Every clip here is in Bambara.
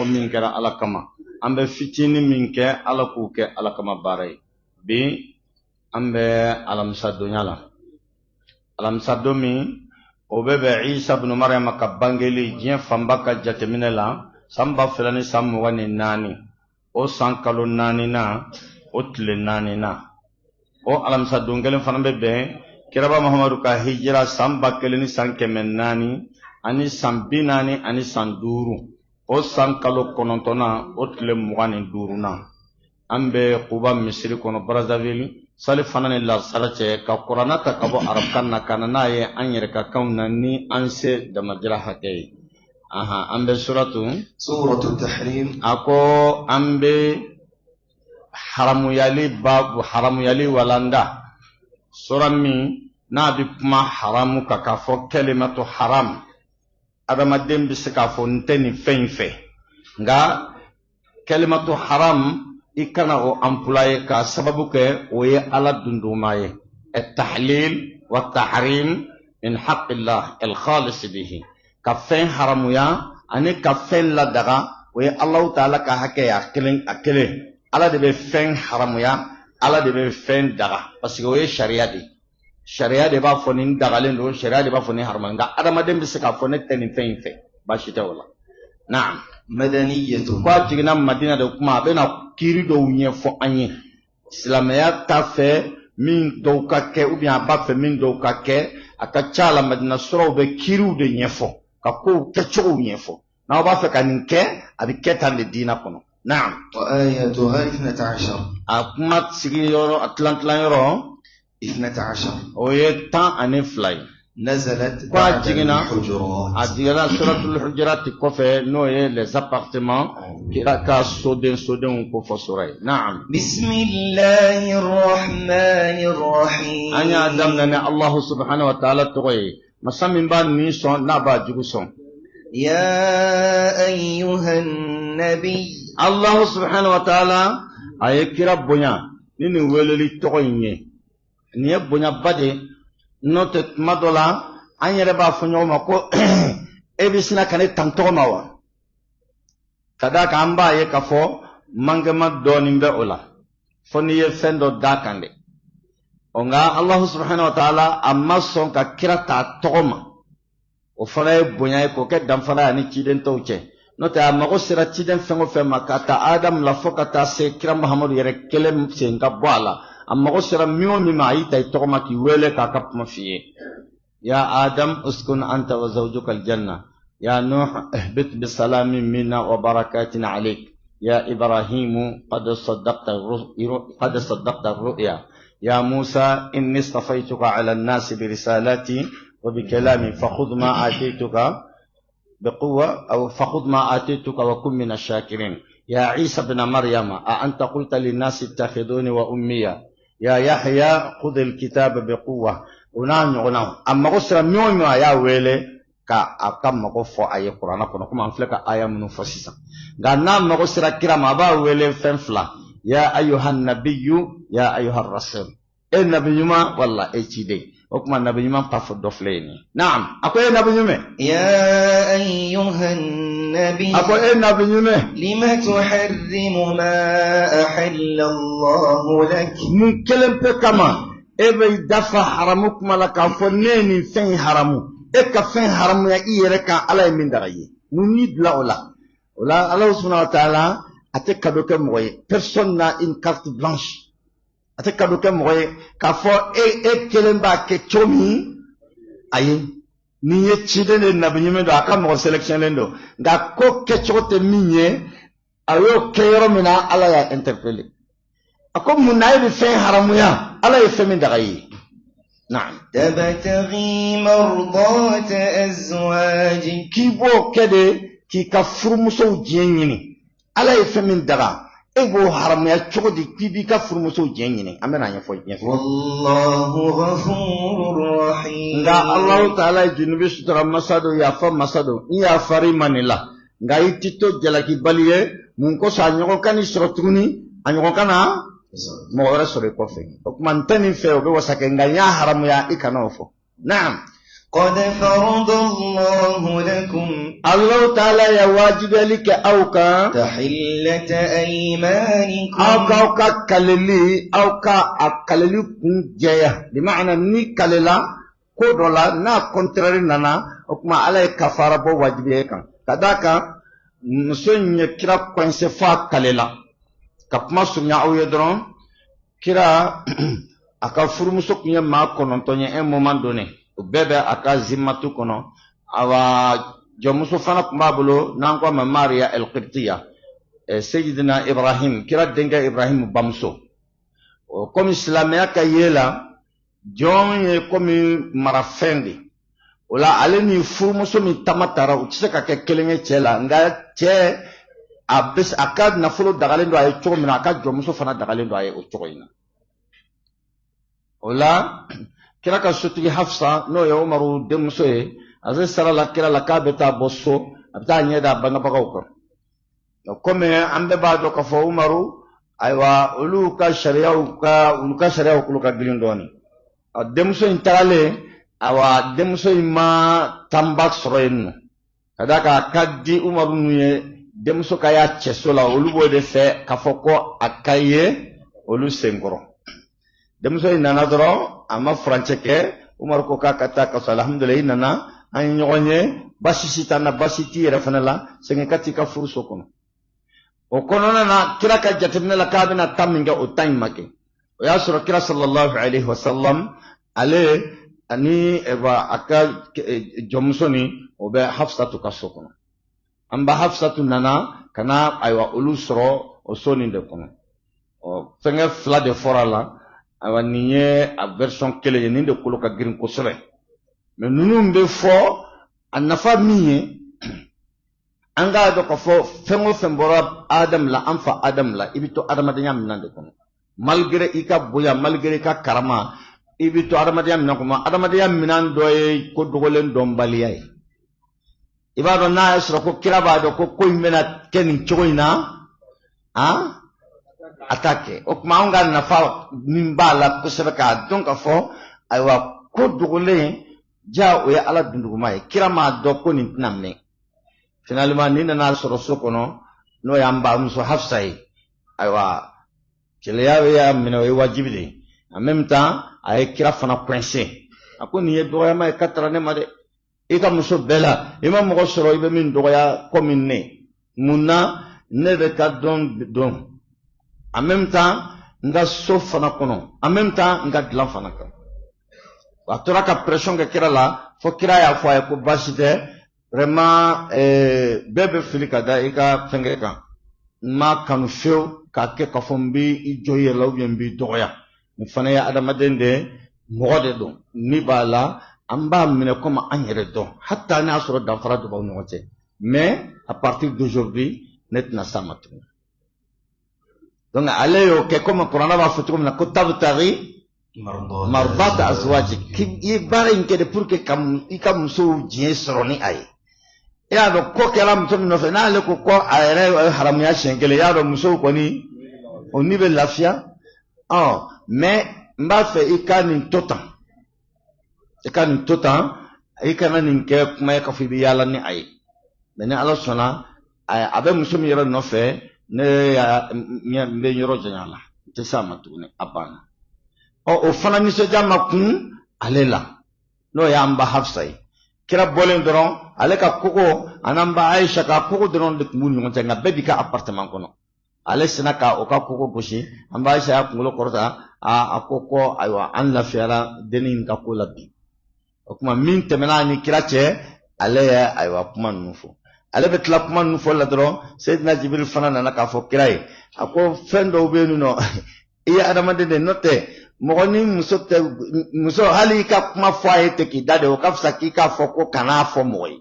fo min kɛra Ala kama an bɛ fitini min kɛ Ala k'u kɛ Ala kama baara ye bi an bɛ alamisa donya la alamisa don min o bɛ Isa ibn Maryam ka bangeli diɲɛ fanba ka jateminɛ la san 2024 o san kalo 4 na o tile 4 na o alamisa don kelen fana bɛ bɛn Kiraba Muhammadu ka hijira san 1400 ani san 40 ani san 5 o san kalo 9 na o tile 25 na an bɛ Quba Misiri kɔnɔ Brazzaville sali fana ni larsala cɛ ka Kurana ta ka bɔ Arabukan na ka na n'a ye an yɛrɛ ka kanw na ni an se damajira hakɛ ye an bɛ suratu tahrim a ko an bɛ haramuyali walanda sura min n'a bɛ kuma haramu kan k'a fɔ kalimatu haram adamaden bɛ se k'a fɔ n tɛ nin fɛn in fɛ nka kalimatu haram i kana o employé ka sababu kɛ o ye Ala dunduma ye at-tahlil wa tahrim min haqqillah al-khalis bihi ka fɛn haramuya ani ka fɛn ladaga o ye Allahu Ta'ala ka hakɛ ye a kelen Ala de bɛ fɛn haramuya Ala de bɛ fɛn daga parce que o ye sariya de b'a fɔ nin dagalen don sariya de b'a fɔ nin haramuya nka adamaden bɛ se k'a fɔ ne tɛ nin fɛn in fɛ baasi tɛ o la naam madaniyatu kwa jiginna Madina de kuma a bɛna kiiri dɔw ɲɛfɔ an ye silamɛya t'a fɛ min dɔw ka kɛ ou bien a b'a fɛ min dɔw ka kɛ a ka ca la Madina suraw bɛ kiiriw de ɲɛfɔ ka kow kɛcogow ɲɛfɔ n'aw b'a fɛ ka nin kɛ a bɛ kɛ tan de diina kɔnɔ naam wa ayatuha 12 a kuma sigiyɔrɔ a tilan yɔrɔ 12 o ye 12 ye nazalat kwa jigina a jigina suratul hujurat kɔfɛ n'o ye les appartements kira ka sodenw ko fɔ sura ye naam bismillahir rahmanir rahim an y'a daminɛ ni Allahu subhanahu wa ta'ala tɔgɔ ye masa min b'a ni sɔn n'a b'a jugu sɔn ya ayyuhan nabi Allahu subhanahu wa ta'ala a ye kira bonya ni nin weleli tɔgɔ in ye nin ye bonyaba de n'o tɛ tuma dɔ la an yɛrɛ b'a fɔ ɲɔgɔn ma ko e bɛ sina ka ne tan tɔgɔ ma wa ka d'a kan an b'a ye k'a fɔ mangama dɔɔnin bɛ o la fo n'i ye fɛn dɔ d'a kan dɛ nka Allahu subhanahu wa ta'ala a ma sɔn ka kira ta tɔgɔ ma o fana ye bonya ye k'o kɛ danfara ye ani ciden tɔw cɛ n'o tɛ a mago sera ciden fɛn o fɛn ma ka ta Adamu la fo ka taa se kira Muhammadu yɛrɛ kelen sen ka bɔ a la a mago sera min o min ma a y'i ta i tɔgɔ ma k'i wele k'a ka kuma f'i ye ya Adam uskun anta wa zawjuka aljanna ya Nuh ihbit bisalamin minna wa barakatin alayk ya Ibrahim qad saddaqta ar-ru'ya ya Musa inni istafaytuka ala an-nas bi risalati wa bi kalami fakhudh ma atituka biquwwa aw fakhudh ma atituka wa kun min ash-shakirin ya Isa ibn Maryam a anta qulta lin-nas ittakhiduni wa ummiya ya Yahya khudh al-kitaba biquwwa una ɲɔgɔnna a mago sera min o min a y'a wele ka a ka mago fɔ a ye kuranna kɔnɔ komi an filɛ ka aya minnu fɔ sisan nka n'a mago sera kira ma a b'a wele fɛn fila ya ayyuhan nabiyyu ya ayyuhar rasul e nabi ɲuman wala e ciden o kuma nabi ɲuman pa fɔ dɔ filɛ yen naam a ko e nabi ɲuman ya ayyuhan nabi a ko e nabi ɲuman lima tuharrimu ma ahalla Allahu lak mun kelen pe kama e bɛ dafa haramu kuma la k'a fɔ ne nin fɛn haramu e ka fɛn haramuya i yɛrɛ kan Ala ye min daga ye mun y'i bila o la Ala subhanahu wa ta'ala a tɛ cadeau kɛ mɔgɔ ye personne n'a une carte blanche a tɛ cadeau kɛ mɔgɔ ye k'a fɔ e kelen b'a kɛ cogo min ayi nin ye ciden de nabi ɲuman don a ka mɔgɔ sélectionné don nka ko kɛcogo tɛ min ye a y'o kɛ yɔrɔ min na Ala y'a interpellé a ko mun na e bɛ fɛn haramuya Ala ye fɛn min daga ye naam tabtaghi mardata azwajik k'i b'o kɛ de k'i ka furumusow diɲɛ ɲini Ala ye fɛn min daga e b'o haramuya cogo di k'i b'i ka furumusow diɲɛ ɲini an bɛna ɲɛfɔ wallahu ghafurur rahim nka Allahu Ta'ala ye junubi sutura masa don yafa masa don i yafari ma nin la nka i tɛ to jalakibali ye mun kosɔn a ɲɔgɔn ka n'i sɔrɔ tuguni a ɲɔgɔn ka na mɔgɔ wɛrɛ sɔrɔ i kɔfɛ o kuma n tɛ nin fɛ o bɛ wasa kɛ nka n y'a haramuya i kana o fɔ naam قد فرض الله لكم الله تعالى يا واجب لك أوكا تحلة أيمانكم أوكا كاللي أوكا أكاللي كنجيا بمعنى ني كاللا كودولا نا كونتراري نانا وكما على كفارة بو واجبية كان كذاك مسون يكرا كونسفا كاللا كما سمع أو يدرون كرا أكا فرمسوك يما كونتوني أم مومان دوني bebe aka zimmatu kono awa jomuso fana kumabulu nangwa Maria el-Qibtiyya Sayyidina Ibrahim kira denga Ibrahim bamso comme islamia ka yela jon ye comme marafendi wala aleni furmuso mi tamatara utse ka ke kelenge chela nga che abis akad na fulo dagalendo ay chogo mina aka jomuso fana dagalendo ay o chogo ina wala kira ka sutigi Hafsa no ya Umaru demsoe azai sara la kira la kabeta bosso abta nyeda banga bagaw ko comme ambe ba do ka fo Umaru aywa ulu ka sharia ko ka dilindoni demso intale awa demso ma tambak soroyen kadaka kaddi Umaru nuye demso kaya chesola ulu bo de fe ka foko akaye ulu sengoro demso inana doro ama francheke Umar ko kata ka alhamdulillah nana an nyonye basisi tana basiti refanala sengi katika furso kono o kono na kira ka jatimna la kabina taminga o time make o ya sura kira sallallahu alaihi wasallam ale ani eba aka jomsoni o be Hafsatu kasokono amba Hafsatu nana kana aywa ulusro o soni de kono o fenge fla de forala awa niye a version kele ni de kolo ka girin ko sebe mais nunu mbe fo annafa miye anga do ko fo fengo fembora adam la anfa adam la ibito adam de nyam nan de kono malgré ika boya malgré ka karama ibito adam de nyam nan ko ma adam de nyam nan do e ko dogolen do baliyai ibado na esra ko kiraba do ko imena ken choina ha attaque o maunga na fa nimbala kusebeka donc fo aywa ko dugule ja o ya ala dundugo mai kirama do ko ni namne finalement ni na soro sokono no yamba muso Hafsai aywa kile ya mino wajibi en même temps ay kira fana coincé akoni ye do ya mai katara ne made e ka muso bela imam mo soro ibe min do ya commune munna ne be ka don en même temps nga sof fana kono en même temps nga dlan fana kono wa tora ka pression ke kira la fo kira ya fo ay ko basite vraiment bebe filika da ika fenge kan ma kanu feu ka ke ka fombi i joye la bien bi doya ni fana ya adamaden de mogode don ni bala amba mine comme anyere don hatta na soro da fara do ba no wote mais à partir d'aujourd'hui net na samatu donc allez au que comme Coran va foutre comme la kotab tari marbata azwajik ki ibare inke de pour que kam ikam so jien soroni ay ya do ko kala mto no fe na le ko ayre haram ya shengele ya do muso ko ni au niveau de l'afia mais mba fe ikani totan ikana ni ke kuma ka fi bi yalla ni ay mais Allah sona abe muso mi yero no fe ne ya mbe nyoro janyala te sama tuni apana o fana ni so jama kun alela no ya amba Hafsai kira bolen doron ale ka koko anamba Aisha ka koko doron de mun ngon tanga bebi ka appartement kono ale sina ka o ka koko goshi amba Aisha ya kungulo korta a koko aywa an la fiara denin ka ko labi o kuma min temena ni kira che ale ya aywa kuma nufo ale betla kuma nufo la doron Sayyidina Jibril fana nana ka fo kirai ako fendo benu no iya adamade de note mogoni muso hali ka kuma fo ayete ki dade o ka fsa ki ka fo ko kana fo moy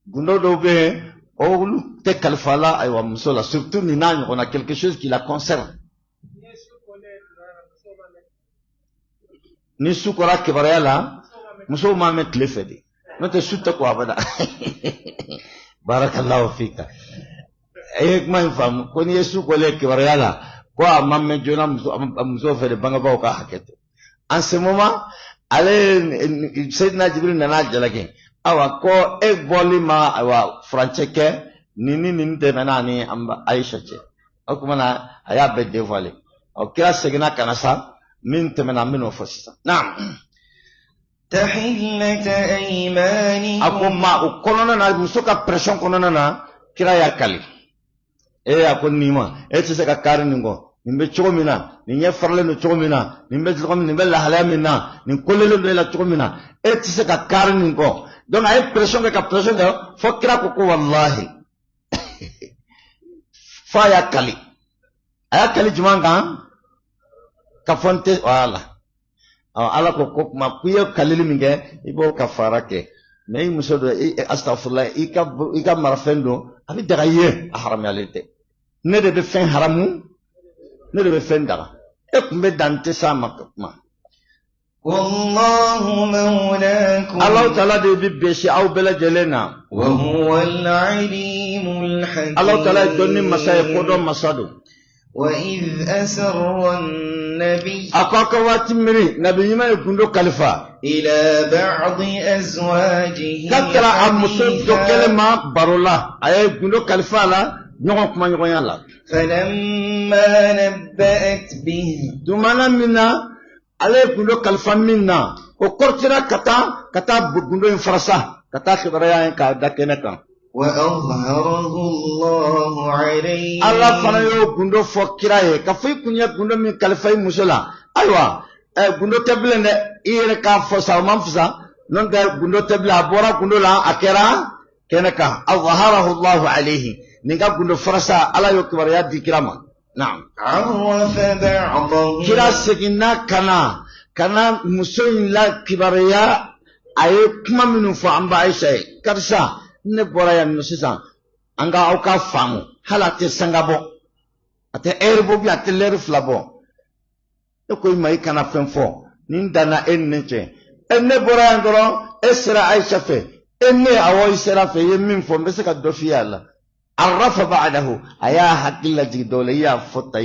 gundo do be o lu te kalfala aywa muso la surtout ni nan on a quelque chose qui la concerne ni sukora kibarela muso ma met le fedi note sutta ko abada barakallahu fika ek man fam ko ni yesu ko le kibarela ko amamme jona muso fede banga ba ka hakete en ce moment ale Sayyidina Jibril nana jalaki awa ko e boli ma awa francheke nini de menani amba Aisha che o kuma na aya be dévoiler o kira segina kana sa min temena min ofosisa naam tahillata aymanikum akuma ukolona na musoka pression konona na kira ya kali akonima tse ka kariningo nimbe chomina ninye farle no chomina nimbe chomina nimbe la halamina nin kolele no la chomina tse ka kariningo donc ay pression ka pression da fokira ko wallahi fa ya kali ayakali jumanga ka fonte wala ala ko ma kuyo kalili minge ibo kafara ke mais musodo astaghfirullah ika marafendo abi dagaye haram yalite ne de be fen haramu ne de be fen daga kumbe dante sama ma wallahu mawlaakum Allah ta'ala de bi beshi aw bela jelena wa huwa al-alimul hakim Allah ta'ala donni masay kodo masado wa idh asarra an-nabiy akaka watimri nabi yima gundo kalifa ila ba'di azwajihi katara amuso do kelema barola ay gundo kalifa la nyogo kuma nyogo yalla falamma nabba'at bihi dumana minna ale gundo kalifa minna o kortira kata gundo farasa kata khibraya ka dakene kan wa azharahu Allah alayhi Allah fana yo gundo fokiraye ka fay kunya gundo min kalifa musala aywa gundo teblende ire ka fosa manfusa non ga gundo tebla bora gundo la akera kenaka azharahu Allah alayhi ninga gundo farasa ala yo kibaraya dikirama naam arrafa ba'dahu kira segina kana musoyin la kibaraya aye kuma minu fa amba Aisha karsa ne bora ya no sisan anga au ka famu halate sangabo ate erbo bi ate ler flabo e ko mai kana fenfo nin dana ennche enne bora ya ndoro esra Aisha fe enne awo isra fe yemin fo mbese ka dofi yalla arrafa ba'dahu aya hakilla jidole ya fota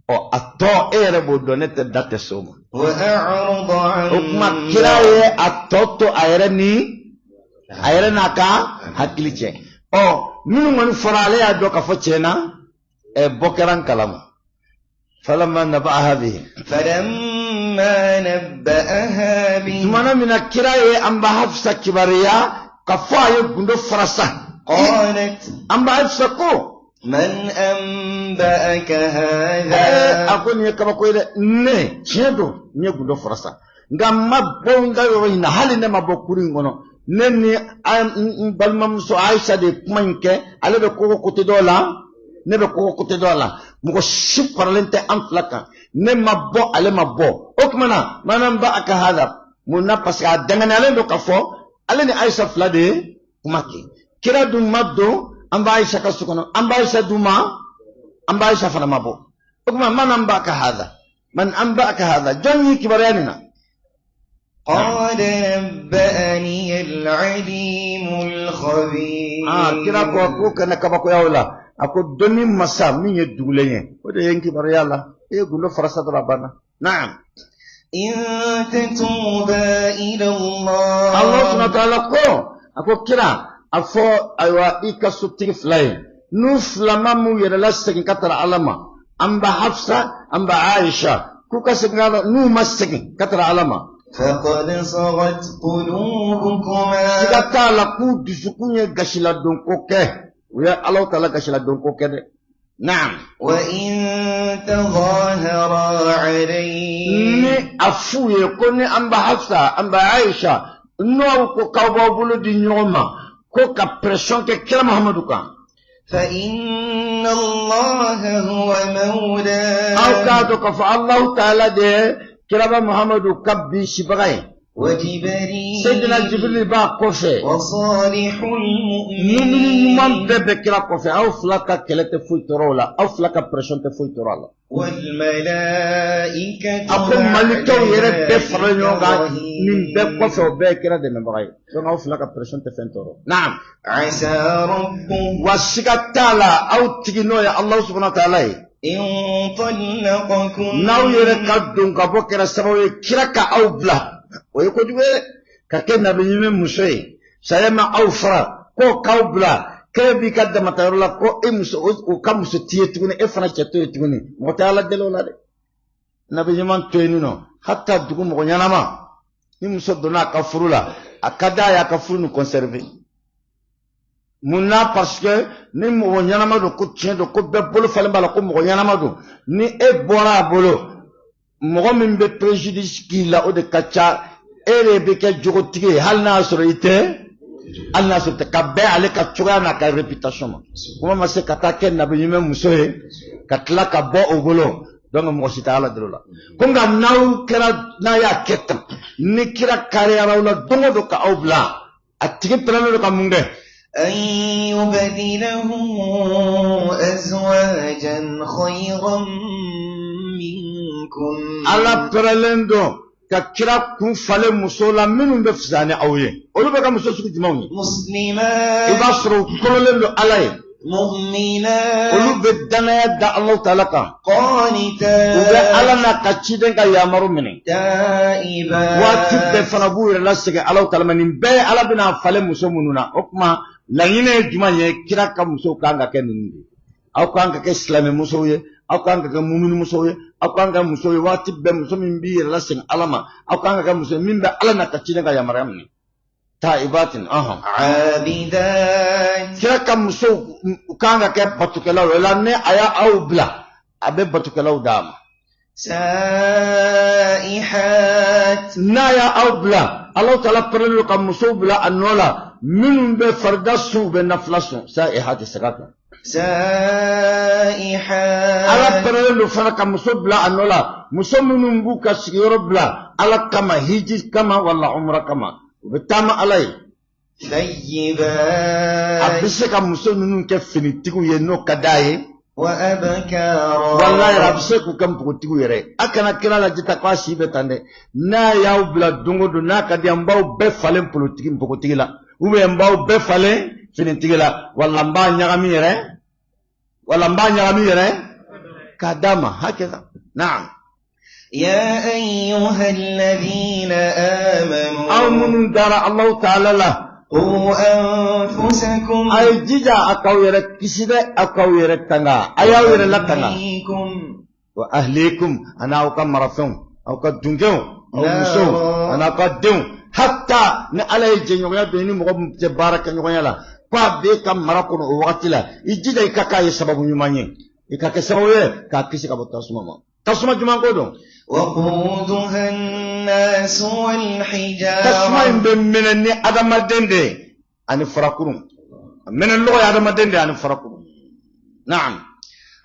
o atto erbo donete date soma wa a'rada an ukma kiraye atto ayrani ayere naka hakiliche minu ngoni farale ya doka fochena bokeran kalama falamma nabaha bihi mana mina kiraye amba hafsa kibariya kafaye gundo farasa qalat amba hafsa ko man anba'aka hadha akoni kaba ko ile ne chedo nye gundo farasa ngamma bonga yo ina haline mabokuri ngono nenni balmam so Aisha de manke ale be ko kote dola ne be ko kote dola muko ship parlente amflaka ne mabbo ale mabbo okmana manam ba aka hada munna paska dangane ale do kafo ale ni Aisha flade kumaki kira dum maddo amba Aisha kasukono amba Aisha duma amba Aisha fana mabbo okmana manam ba aka hada man amba aka hada jonni kibaranina قال نبأني العليم الخبير kira ko kana kaba ko yawla ako doni masa min ye dugulenye o de yanki bar yalla gundo farasa rabana na'am in tatuba ila Allah subhanahu wa ta'ala ko ako kira afo aywa ikasuti flay nu flama mu yere la sekin katara alama amba Hafsa amba Aisha ku kasingala nu masekin katara alama فقد صغت قلوبكما Sikata la ku disukunya gashila donkoke. Uya Allah Ta'ala gashila donkoke de. Naam. Wa in tadhahara alayhi. Ni afuye koni amba Hafsa, amba Aisha. No ko kawba bulu di nyoma. Ko ka pression ke kila Muhammadu ka. Fa inna Allah huwa mawla. Awka ka fa Allah Ta'ala de كلام محمد كبي شبغي وجبريل سيدنا جبريل با كوفي وصالح المؤمنين من بكرا كوفي او فلاكا كلت فويترولا او فلاكا بريشن فويترولا والملائكه اكو ملكو يرد بفرنيوغا من بكوفي وبكرا دي مبغي او فلاكا بريشن فنتورو نعم عسى ربه وشكتالا او تجينو يا الله سبحانه وتعالى إن طلقكم ناو يركض دونك بوكرا سبوي كراكا أو بلا ويقول كأن نبي مسوي سيما أو فرا كو كاو بلا كيف يقدم تقول كو إمس وكم ستيتوني إفنا ستيتوني متعالى دلولا نبي من توينو حتى دكم غنيانا ما إمس دونا كفرولا أكدا يا كفرو نكونسيرفي munna parce que ni mo nyama do ko tien do ko be bolo fale bala ko mo nyama do ni e bora bolo mo min be préjudice ki la o de kacha ere be ke jogo tige hal na soro ite al na so te kabbe ale ka chuga na ka réputation kuma ma se kata ken na be yime musoe katla ka bo o bolo donc mo sita ala dilo la ko nga naw kera na ya ketam ni kira kare ala la dongo do ka obla atige plano do ka munde أن يبدله أزواجا خيرا منكم على برلندو ككرا كون فالي مسولا منهم بفزاني أوي أولو بقى مسولا سكت موني مسلمات يبصروا كلهم علي مؤمنات أولو بدنا يدى الله تعالى قانتات وبألنا كتشيدن كيامرو مني تائبات واتب فنبو يرلسك الله تعالى من بي على بنا فالي مسومنونا أكما langine juma ye kira ka muso kanga ke nindi aw kanga ke islam muso ye aw kanga ke mu'min muso ye aw kanga muso ye wati be muso min bi la sen alama aw kanga ke muso min be alana ka cine ga ya maryam ni taibatin abidat kira ka muso kanga ke batukela wala ne aya aw bla abe batukela dama saihat naya aw bla allah taala perlu ka muso bla anola minun be fardasu be naflasu saihati sakata saihat ala perelu faraka muso bla anola muso minun buka sigiro bla ala kama hiji kama wala umra kama betama alai thayyibat abiseka muso minun ke finitiku ye no kadaye wa abkara wallahi rabseku kam putiku yere akana kila la jita kwa sibe tande na yaw bla dungo do na kadi ambaw be falen politiki mpokotiki la ube mbaw be falen finitiki la walla mba nyagami yere kadama hakeza naam يا أيها الذين آمنوا أمنوا دار الله تعالى له قوا أنفسكم أي جيجا أكاو يرك كسيدة أكاو يرك تنغا أياو يرك لتنغا وأهليكم أنا أوكا مرفون أوكا دنجو أو مسو أنا أوكا دون حتى نعلى الجنوية بيني مغم تبارك نغوية لا فابيكا مرقون وقت لا إجيجا إكاكا يسبب يماني إكاكا سبب كاكسي كابو تسمى جمان قدو وقودها الناس والحجارة تسمى من أني أدم الدندي أن فرقون من اللغة أدم الدندي أن فرقون نعم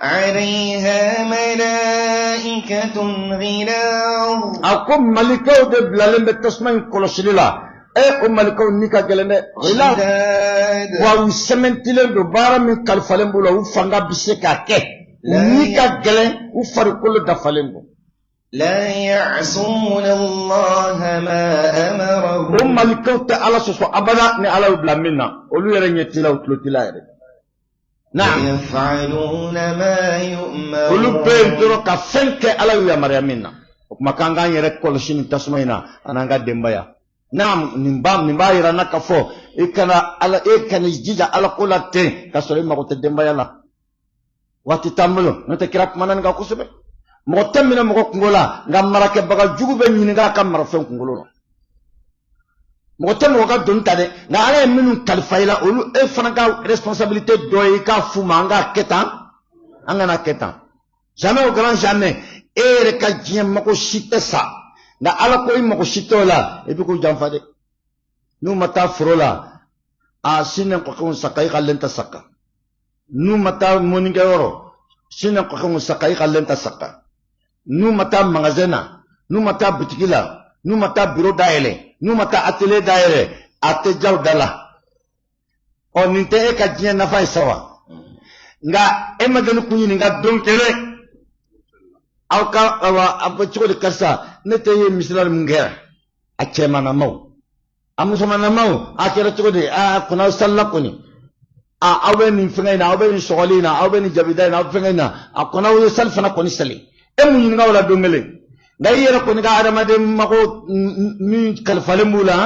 عليها ملائكة غلاظ أقوم ملكو دبلالين بتسمى كولوسيلا أقوم ملكو نيكا جلنا غلاظ وسمنتلين دوبارا من كالفالين بولا وفنغا بسيكا كي نيكا جلنا وفرقول دفالين بو لا يعصون الله ما أمرهم ملكوت على سوسو أبدا نعلى بلامنا أولو يرني تلا وتلا يرني نعم يفعلون ما يؤمرون أولو بيردرو كفنك على يا مريمنا وما كان غني يركول شيء تسمعنا أنا قاعد دمبايا نعم نبام يرانا كفو إكنا على إكنا يجيجا على كل تين كسرين ما قلت دمبايا لا واتتاملو نتكرك منان كاكوسبه motamina mo kungola ngamara ke baga jugu be nyinga kam mara fen kungolo motamo ga don tade na ala minu kalfaila olu e fananga responsabilité doy ka fumanga ketan angana ketan jamais au grand jamais ere ka jiem mako shite sa na ala ko imako shitola e bi ko jamfade nu mata frola a sinen ko kon sakai kalenta sakka nu mata moninga yoro sinen ko kon sakai kalenta sakka nous mata magazena nous mata butikila nous mata bureau daele nous mata atelier daele ate jaw dala on ninte e ka jien na fay sawa nga e maganu kunyi nga donkere awka awa abacho de karsa nete ye misral mungera achema na mau amusoma na mau akira choko de a kuna sallakuni awe ni fengena awe ni sogolina awe ni jabida na fengena akona wo salfana koni sali emu ni ngawla dongele ngai yera koni ga adama de mako mi kalfale mula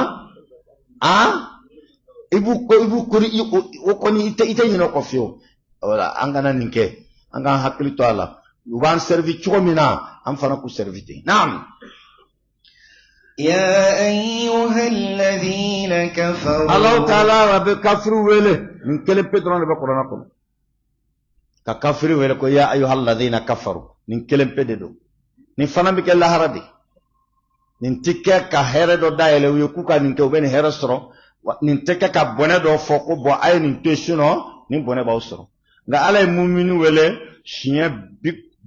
ibu kuri o koni ite ni no kofio wala angana ninke anga hakli to ala uban servi chomina am fana ku servite naam يا أيها الذين كفروا الله تعالى رب كفر ويله من كلمة بدران بقرآن كله ككفر ويله كو يا أيها الذين كفروا من كلمة بدو نفنا بك الله ردي ننتكى كهرة دايله ويكوكا ننكى وبين هرة سرو ننتكى كبنة دو فوقو بو أي ننتشنو نبنة باوسرو نعلى مؤمن ويله شيء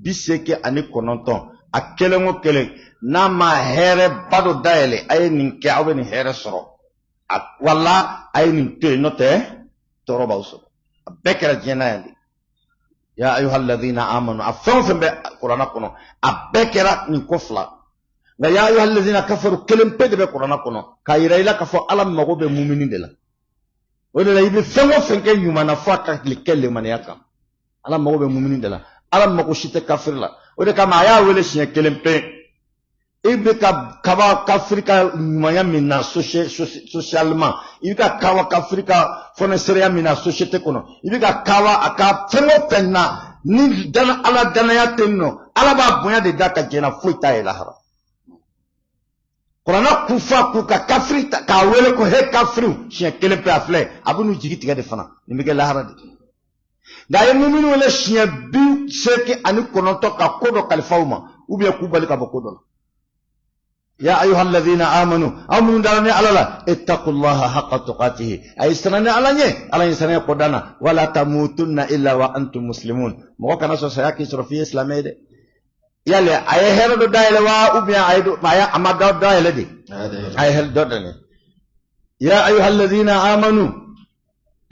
بيسكى أني كننتون أكلمو كله nama here bado daele ay nin ke awe ni here soro walla ay nin te note toro bawso bekera jena yandi ya ayyuhalladhina amanu afan be qur'ana kono abekera ni kofla ga ya ayyuhalladhina kafaru kelim pede be qur'ana kono kayira ila kafo alam mago be mu'minin de la wala la ibe fengo fenke yumana fata likelle man yaka alam mago be mu'minin de la alam mago shite kafir la wala kama ya wala shi kelim pe ibe ka kawa kafrika manya mina socialement ibe ka kawa kafrika foneseria mina société kono ibe ka kawa aka fengo penna ni dana ala dana ya tenno ala ba bonya de daka jena fuita ila hara Qur'ana kufa ku ka kafrita ka wele ko he kafru shi kele pe afle abunu jigi tiga de fana nimbe la hara de da yemunu wala shi bi seke ani kono to ka kodo kalfauma ubi ku bali ka bokodo يا أيها الذين آمنوا أمنوا دارني على الله اتقوا الله حق تقاته أي سنة على سنة قدنا ولا تموتن إلا وأنتم مسلمون موقع ناس سياكي سرفيه إسلامي دي يالي أي هيرو دايلة وأبيا أيدو مايا أما داو دايلة دي أي هيرو دايلة يا أيها الذين آمنوا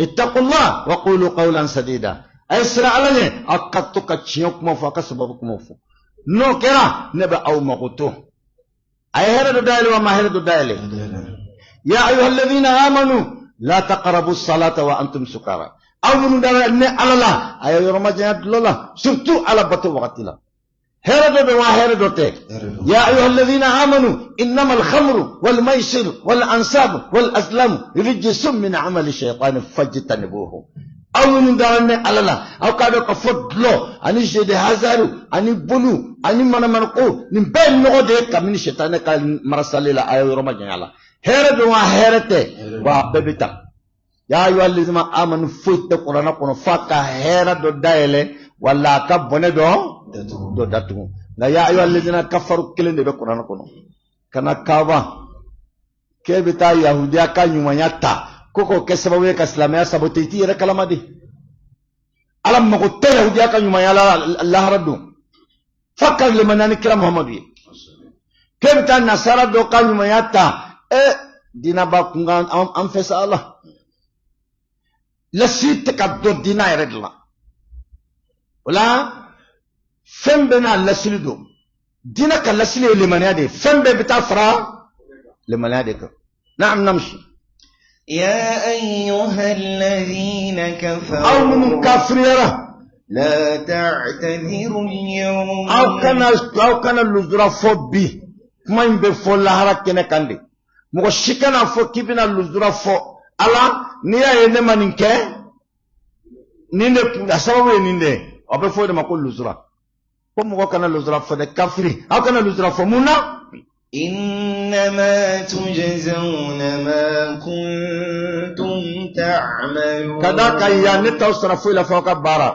اتقوا الله وقولوا قولا سديدا أي سنة على أكتوك تشيوك موفو أكسبابك موفو نو كرا نبا أو مغتو أي هذا دايل وما هذا دايل يا أيها الذين آمنوا لا تقربوا الصلاة وأنتم سكارى أو من دايل على الله أي يوم جاءت الله سبتوا على بطو وقتلا هذا بما هذا دوتك يا أيها الذين آمنوا إنما الخمر والميسر والأنساب والأزلام رجس من عمل الشيطان فاجتنبوه أو من دايل على الله أو كادو كفضلو أني جد هزارو أني بلو أني من منقو نبين نقدر كمن الشيطان قال مرسل إلى أيوة رمضان الله هرب وهرته وببتا يا أيها الذين آمنوا فوت القرآن كنا فاكا هرب دايله ولا كبنه دو داتو يا أيها الذين كفروا كلن دب القرآن كنا كنا كابا كبتا يهوديا كان يمانياتا koko kesabawe ka islamaya sabotiti yere kalamadi alam magotte yahudiya kan yuma yala allah raddu fakar limanani kira muhammadu kebta nasara do kan yuma yata dina ba kungan am fesa allah la site ka do dina yere dla wala fembe na lasilido dina ka lasile limanade fembe bita fra limanade ka na'am namshi يا أيها الذين كفروا أو من كافريرا لا تعتذروا اليوم أو كان اللزرة فوبي ما ينبي فولا هراكينا كاندي مغشيكنا فو كيبنا اللزرة فو ألا نيا ينما ننكي نيني أسابه نيني أبي فو ينما كل اللزرة كم كان اللزرة فو ده كافري أو كان اللزرة فو منا إنما تجزون ما كنتم تعملون كذاك يا نتوصل فوق فوق بارا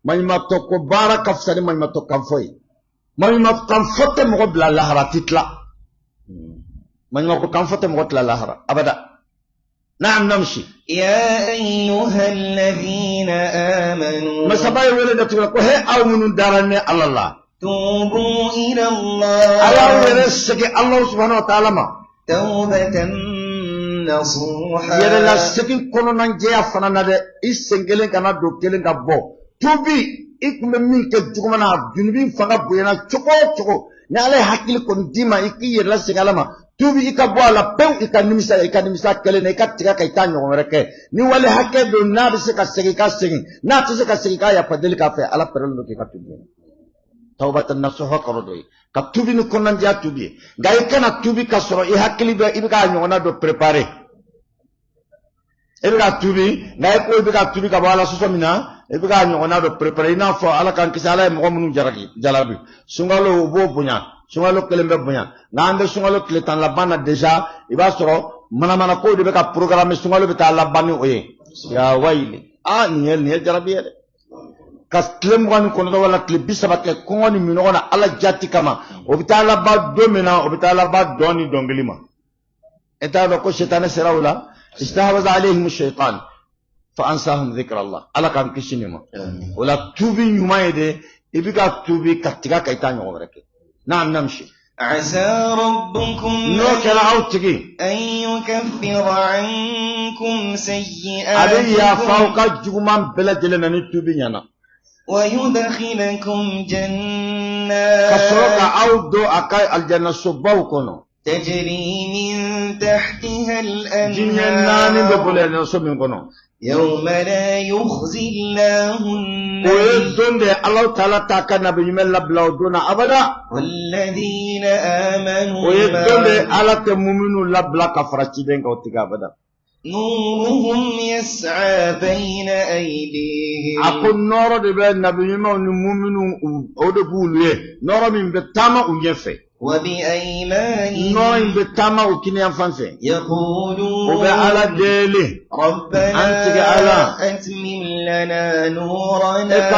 ما يمتوك بارا كفسر ما يمتوك كفوي ما يمتوك كفوت مقبل الله راتيتلا ما يمتوك كفوت مقبل الله أبدا نعم نمشي يا أيها الذين آمنوا ما سباي ولدت لكم هي أو من دارني على الله توبوا إلى الله الله يرسك الله سبحانه وتعالى ما توبة نصوحا يرلا سكين كونو نجيا فنانا ده إسنجلين كنا دوكيلين كبو توبي إكم من كجومنا جنبين فنا بينا تشكو نالي حكيل كون ديما إكي يرلا سكالما tubi ikabwala pew ikanimisa kelene ikatika kaitanyo ngoreke ni wale hake do na bise ka segi na tse ka segi ka ya padeli ka fe ala perelo ke ka tubi tawbatan nasuha qarodoi ka tubi ni konan ja tubi gai kana tubi ka soro I hakili be ibika nyona do préparer ibika tubi gai ko ibika tubi ka bala susomina ibika nyona do préparer na fo ala kan kisala mo munu jaraki jalabi sungalo bo bunya sungalo kelembe bunya ngande sungalo kletan labana deja iba soro mana ko de ka programme sungalo beta labani oye ya waili ni jarabi de kastlem wan ko no wala kle bisabake ko ngoni mi no ala jatti kama obitala ba domina obitala ba doni donglima eta do ko shaytan sirawla istahwaza alayhim ash-shaytan fa ansahum dhikra Allah ala kan kishinima wala tubi nyumayde ibika tubi katika kaitanyo ngoreke نعم نمشي عسى ربكم أن يكفر عنكم سيئاتكم ويدخلكم جنات تجري من تحتها الأنهار يوم لا يخزي الله والذين آمنوا نورهم يسعى بين أيديهم أقول نور وبأيمانهم يقولون ربنا أتمم لنا نورنا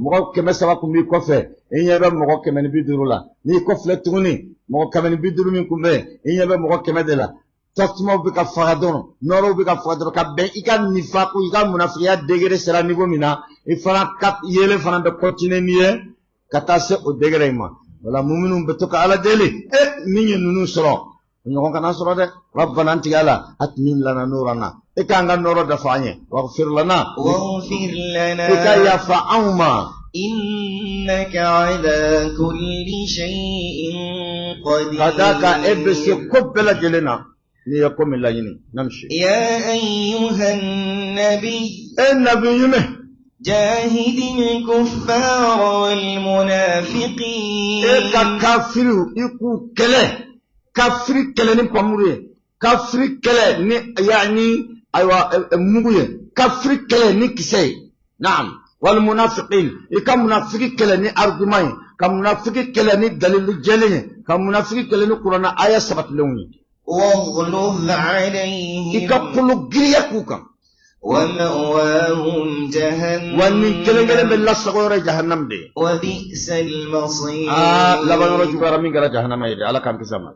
mɔgɔ kɛmɛ saba kun b'i kɔfɛ I ɲɛ bɛ mɔgɔ kɛmɛ ni 50 la n'i kɔfilɛ tuguni mɔgɔ kɛmɛ ni 50 min kun bɛ I ɲɛ bɛ mɔgɔ kɛmɛ de la tasumaw bɛ ka faga dɔrɔn nɔrɔw bɛ ka faga dɔrɔn ka bɛn I ka nifaku I ka munafiya degré sera niveau min na I fana ka yele fana bɛ continuer ni ye ka taa se o degré ma wala mu'minun bɛ to ka Ala deli min ye ninnu sɔrɔ ɲɔgɔn kana sɔrɔ dɛ rabbana an tigɛ Ala atmim lana nurana I ka an ka nɔrɔ dafa an ye waghfir lana I ka yafa anw ma إنك على كل شيء قدير كذاك إبس كبلا جلنا ليقوم الليل نمشي يا أيها النبي يمه جاهد الكفار والمنافقين كافر يكو كله كافر كله نبامره كافر كله يعني أيوة مبويه كافر كله نكسي نعم والمنافقين كم منافق كلني أرجماي كم منافق كلني دليل جلني كم منافق كلني قرآن آية سبت لوني واغلظ عليهم كقولوا جريكوكا ومأواهم جهنم ومن كلني بالله صغير جهنم دي وبئس المصير لا بنور جبار من قال جهنم يدي على كم كسمة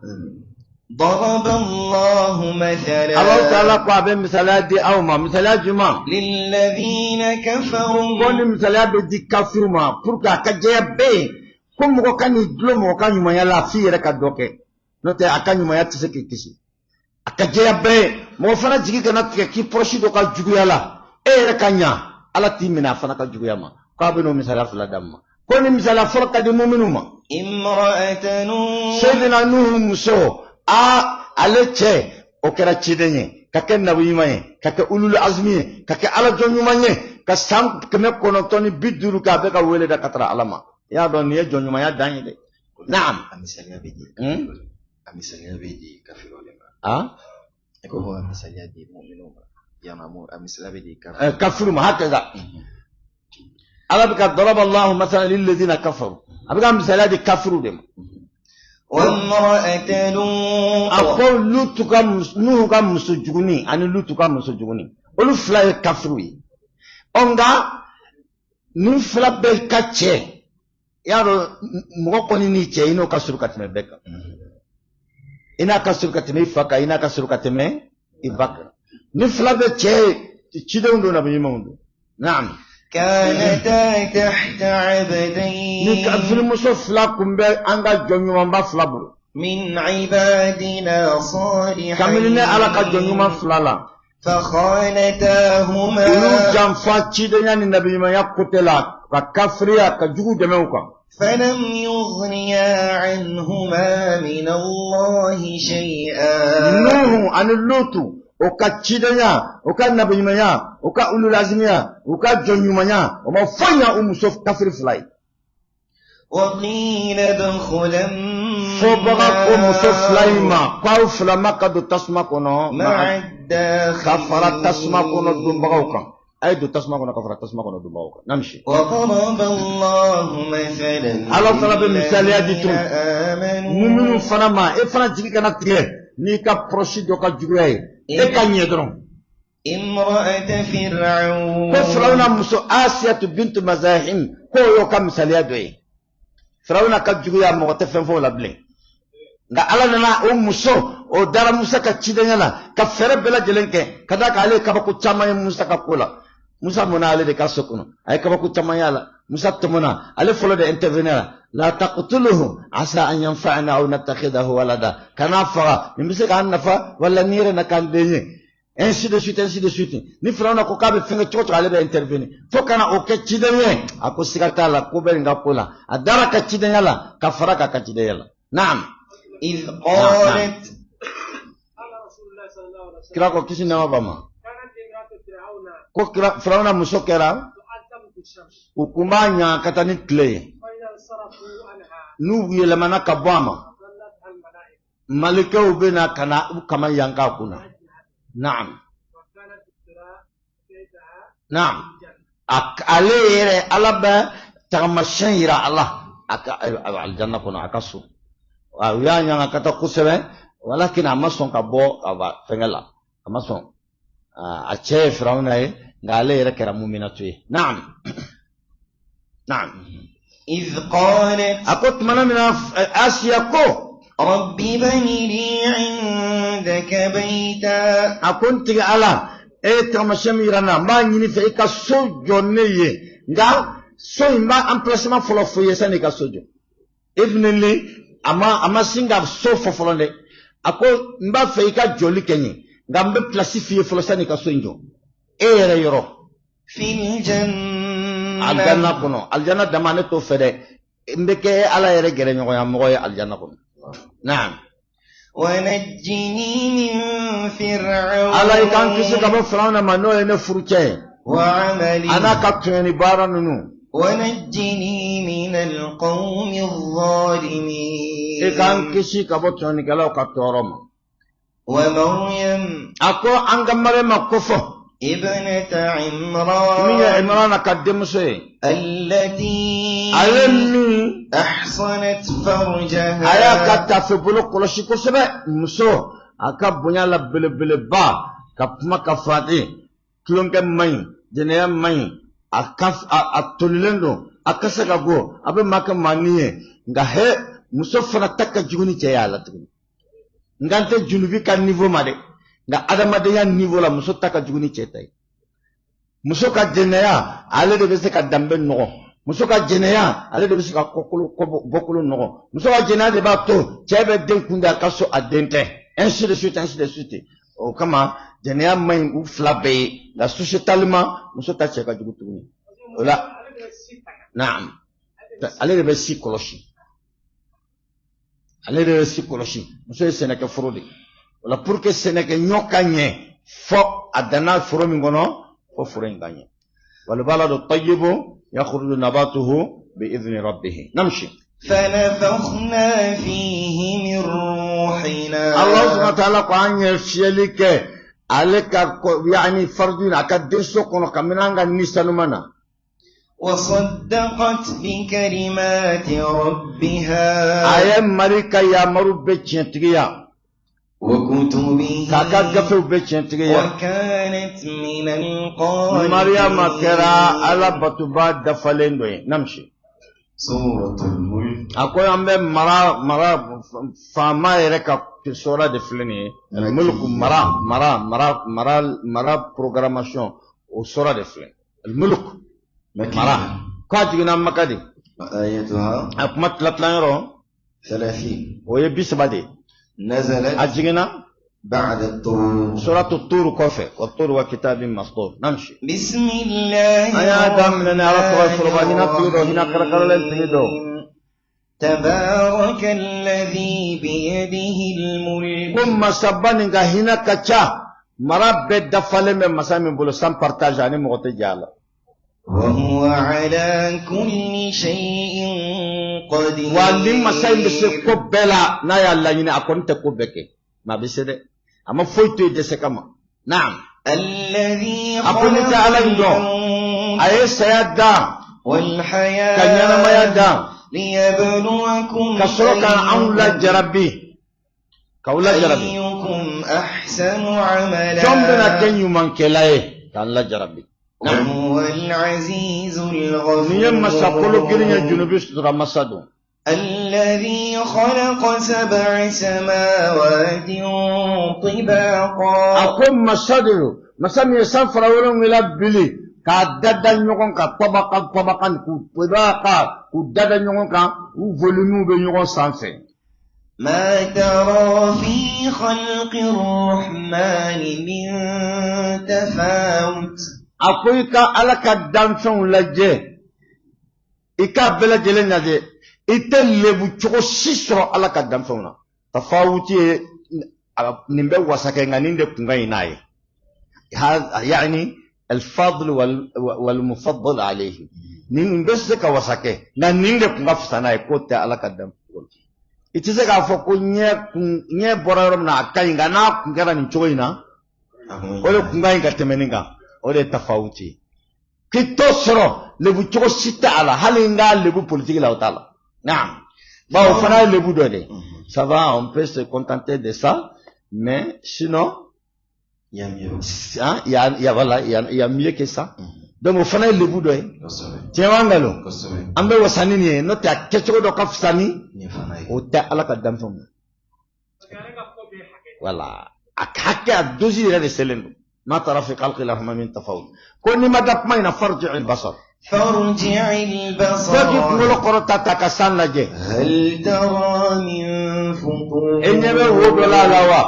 ضرب الله مثلا الله تعالى قابل مثلا دي أو ما مثلا جماعة للذين كفروا كون مثلا بدي كافر ما بركة كجيب بي كم مكان يدلو مكان يوم يلا في رك دوكه نوتي أكان يوم يتسك كيسي كجيب بي موفنا جيكي كنا كي برشي دوكا جويالا ركانيا على تيمنا فنا كجويا ما قابل مثلا فلا دم كون مثلا فرق دي مؤمنوما امرأة نوح سيدنا نوح مسو aleche okera chidenye kake nabiyimanye kake ulul azmi kake ala jonyumanye ka sam keme konotoni biduru ka be ka wele da katara alama ya don ye jonyuma ya danyi de naam amisalia bidi kafiru eko ho amisalia di mu'minu ya mamu amisalia bidi kafiru ma hakaza ala bika daraba Allah mathalan lil ladina kafaru abika amisalia di kafiru dem وامرأة لوط أقول لوط نوح كم مسجوني أنا لوط كم مسجوني أولو فلا كفروي أنغا نوح فلا بالكاتشة يارو مغوكوني نيتشة إنو كسر كاتمه بكا إنا كسر كاتمه فكا إنا كسر كاتمه إبكا نوح فلا بالكاتشة تشيدون دونا بيموندو نعم كانتا تحت عبدين من عبادنا صالحين فخانتاهما ulu janfa cidenya ni nabi ma yakutela ka kafriya ka jugu demeuka فلم يغنيا عنهما من الله شيئا nuhu an lutu o ka cidenya o ka nabi ma o ka ulu lazimiya o ka jonyumanya o ma fanya umusof kafri fulai وقيل ادخلا فبغا umusof laima kwa fulama ka do tasma kono مع الداخلين kafara tasma kono dumbagauka ay do tasma kono kafara tasma kono dumbagauka namshi وضرب الله مثلا Allah ta'ala be misali ya ditu آمنوا muminu fana ma e fana jigi kana tigɛ ni ka proche do ka juguya ye e ka ɲɛ dɔrɔn امرأة فرعون ko firawuna muso asiyatu bintu mazahim ko yo ka misaliya dɔ ye firawuna ka juguya mɔgɔ tɛ fɛn fɔ la bilen nka ala nana o muso o dara musa ka cidenya la ka fɛrɛ bɛɛ lajɛlen kɛ ka da ka ale ye kabako caman ye musa ka ko la musa mɔna ale de ka so kɔnɔ a ye kabako caman y'a la musa tɛmɛna ale fɔlɔ de intervenir la taqtuluhu asa an yanfa'ana aw nattakhidahu walada kana faga nin bɛ se k'an nafa wala ni yɛrɛ na k'an den ye ainsi de suite ni firawuna ko k'a bɛ fɛn kɛ cogo cogo ale bɛ intervenir fo kana o kɛ ciden ye a ko siga t'a la ko bɛ nin ka ko la a dara ka cidenya la ka fara ka ka cidenya la naam إذ قالت kira ko kisi nama bama ko kira firawuna muso kɛra u kun b'a ɲa ka taa ni tile ye n'u yɛlɛmana ka bɔ a ma malikɛw bɛ na ka na u kama yanka kunna naam naam ale yɛrɛ ala bɛ tagamasiyɛn yira ala a ka aljanna kɔnɔ a ka so u y'a ɲaga ka taa kosɛbɛ walakin a ma sɔn ka bɔ a fɛngɛ la a ma sɔn a cɛ ye firawuna ye nka ale yɛrɛ kɛra muminatu ye naam naam إذ قالت a ko tuma min na asiya ko رب بن لي عندك بيتا a ko n tigi ala e ye tagamasiyɛn min yira n na n b'a ɲini fɛ i ka so jɔ ne ye nka so in b'a emplacement fɔlɔ fɔ i ye sanni i ka so jɔ ibnili a ma sin ka so fɔ fɔlɔ dɛ a ko n b'a fɛ i ka jɔli kɛ n ye nka n bɛ place f'i ye fɔlɔ sanni i ka so in jɔ e yɛrɛ yɔrɔ في الجنة aljanna kɔnɔ aljanna dama ne t'o fɛ dɛ n bɛ kɛ ala yɛrɛ gɛrɛ ɲɔgɔnya mɔgɔ ye aljanna kɔnɔ naam ونجني من فرعون ala i kan kisi ka bɔ firawuna ma n'o ye ne furucɛ ye وعمله a n'a ka tɔɲɔni baara ninnu ونجني من القوم الظالمين i kan kisi ka bɔ tɔɲɔnikɛlaw ka tɔɔrɔ ma ومريم a ko an ka marema ko fɔ ابنة min ye عمران imrana ka denmuso ye التي a ye min أحصنت a y'a فرجها ka tafe bolo kɔlɔsi kosɛbɛ muso a ka bonya la belebeleba ka kuma ka fati tulonkɛ man ɲi jɛnɛya man ɲi a tolilen don a ka se ka go a bɛ maa kɛ maa ni ye nka he muso fana ta ka jugu ni cɛ y'a la tuguni nka n tɛ junubi ka niveau ma dɛ nka adamadenya niveau la muso ta ka jugu ni cɛ ta ye muso ka jɛnɛya ale de bɛ se ka danbe nɔgɔ muso ka jɛnɛya ale de bɛ se ka bɔkolo nɔgɔ muso ka jɛnɛya de b'a to cɛ bɛ den kun da a ka so a den tɛ ainsi de suite o kama jɛnɛya man ɲi u fila bɛɛ ye nka sociétalement muso ta cɛ ka jugu tuguni o la naam ale de bɛ si kɔlɔsi muso ye sɛnɛkɛforo de o la pour que sɛnɛkɛɲɔ ka ɲɛ fɔ a danna foro min kɔnɔ fo foro in ka ɲɛ والبلد الطيب يخرج نباته بإذن ربه نمشي فنفخنا فيه من روحنا الله سبحانه وتعالى قال يشيلك عليك يعني فرضين أكدر سكون كمنانغا نيسانومانا وصدقت بكلمات ربها أي مريكا يا مرو بيتشنتيا وكتبه وكانت من القانتين مريم كرا على بطبا دفلندوي نمشي سورة الملك أقول أمبي مرا فما يركا في سورة دفلني الملك مرا programmation au سورة دفلن الملك مرا كاتينا مكادي وآيتها أكمل 30 30 ويبي سبادي نزلت أجينا بعد الطور. سورة الطور كوفي والطور وكتاب مسطور. نمشي. بسم الله أيا دام لنا على طوال هنا تيدو هنا كركر لنتيدو. تبارك الذي بيده الملك. كم سبان إنك هنا كچا مراب دفل من مسامين بلو سام partage أني مغتجال. وهو على كل شيء قدير. والدين مسائل بسكو بلا نايا الله ينا أكون تكوبك ما بيسده أما فويتو يدسكما. نعم. الذي أقول تعالى إنه أي سيدا والحياة كنيانا ما يدا ليبلوكم كسرك أولا جربي كولا جربي أيكم أحسن عملا. جنبنا كن يومان كلاي كان لا جربي. وهو العزيز الغفور. نيم مساقولو كرينيا جنوبي سترا مسادو. الذي خلق 7 سماوات طباقا. أقوم مسادو مسامي سافر ولون إلى بلي كددا نيوكون كطبقا كطبقا كددا نيوكون كفوليمو بنيوكون سانسي. ما ترى في خلق الرحمن من تفاوت. أقول على كدامشون لجه إكابلا جلنا جه إتلي بتشو سيسرو على كدامشونا تفاوتي نبى وسكين عندي كنغيناي هذا يعني الفضل والمفضل عليه نبى كوسكين نندي كنغفسنا يكوت على كدامشون إتزاك أفوكو نيه برارمنا كاينغنا كنغرا نشوينا ولا كنغاينغا تمنينغا ولي تفاوتي كتوسرو لبو تشو سيتا على هالينغا لبو politique là otala. نعم. Bah, au final, le bout de ça va, on peut se contenter de ça, mais sinon, il y a mieux. Hein, il y a mieux que ça. Donc, au final, le bout de tiens, wangalo. Ambe wasani ni, no te akechoko do kafsani, o te alaka damfom. Voilà. Akake a dozi de selendo. ما ترى في خلق الله من تفاوت كوني ما دق ما فرجع البصر فارجع البصر فجد ملقرة تكسان لجه هل ترى من فطور إنما هو بلا لوا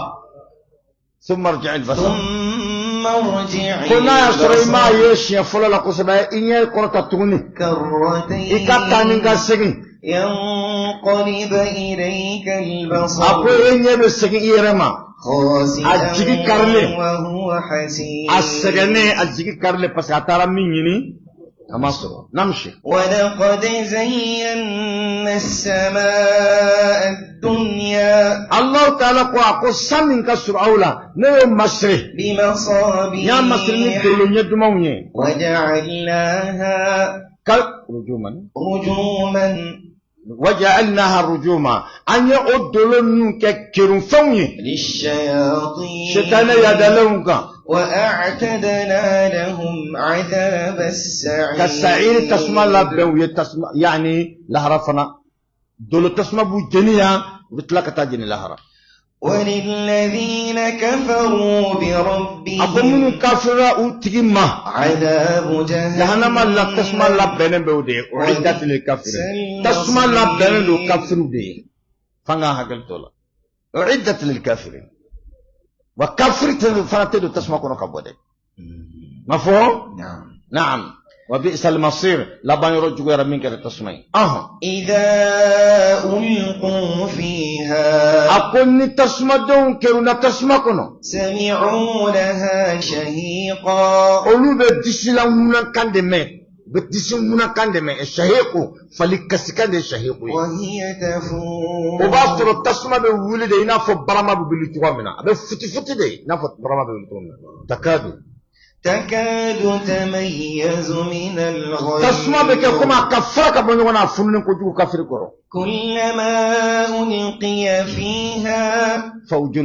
ثم ارجع البصر ثم ارجع كنا يسري ما يشي فلا لقسما إني قرة توني كرتين إكتاني كسكين ينقلب إليك البصر أقول إني بسكين إيرما خاسئا وهو حسير السجنة الجيك كارلي بس أتارا ميني أماسو نمشي ولقد زينا السماء الدنيا الله تعالى قو سامين كسر أولا نيوم مصري بمصابيح يا مصري نقول يدموني وجعلناها رجوما وجعلناها رجوما أن يؤدلون ككرون فوني للشياطين شيطان يدلونك وأعتدنا لهم عذاب السعير كالسعير تسمى لبن يعني لهرفنا دول تسمى بجنيا بتلاك تاجني لهرف وللذين كفروا بربهم أقومون كافرة أتجمع عذاب جهنم لا تسمى لبن بودي أعدت للكافرين تسمى لبن للكافر بودي فانا هقول تولا أعدت للكافرين وكافر فانتدو تسمى كونو كبودي مفهوم؟ نعم وبئس المصير لبن يرجو غير منك تسمعي إذا ألقوا فيها أكون تسمع دون كرونا تسمع كنو سمعوا لها شهيقا أولو بديسلا منا كان دمي بديسلا منا كان دمي الشهيقو فلكسكان دي شهيقو وهي تفور وبافتر تسمع بولي دي نافو برما ببلتوا منا بفتي دي نافو برما ببلتوا منا تكاد تميز من الغيظ تسمع بك كما كفرك بنونا فنن كجو كفر كرو كلما ألقي فيها فوج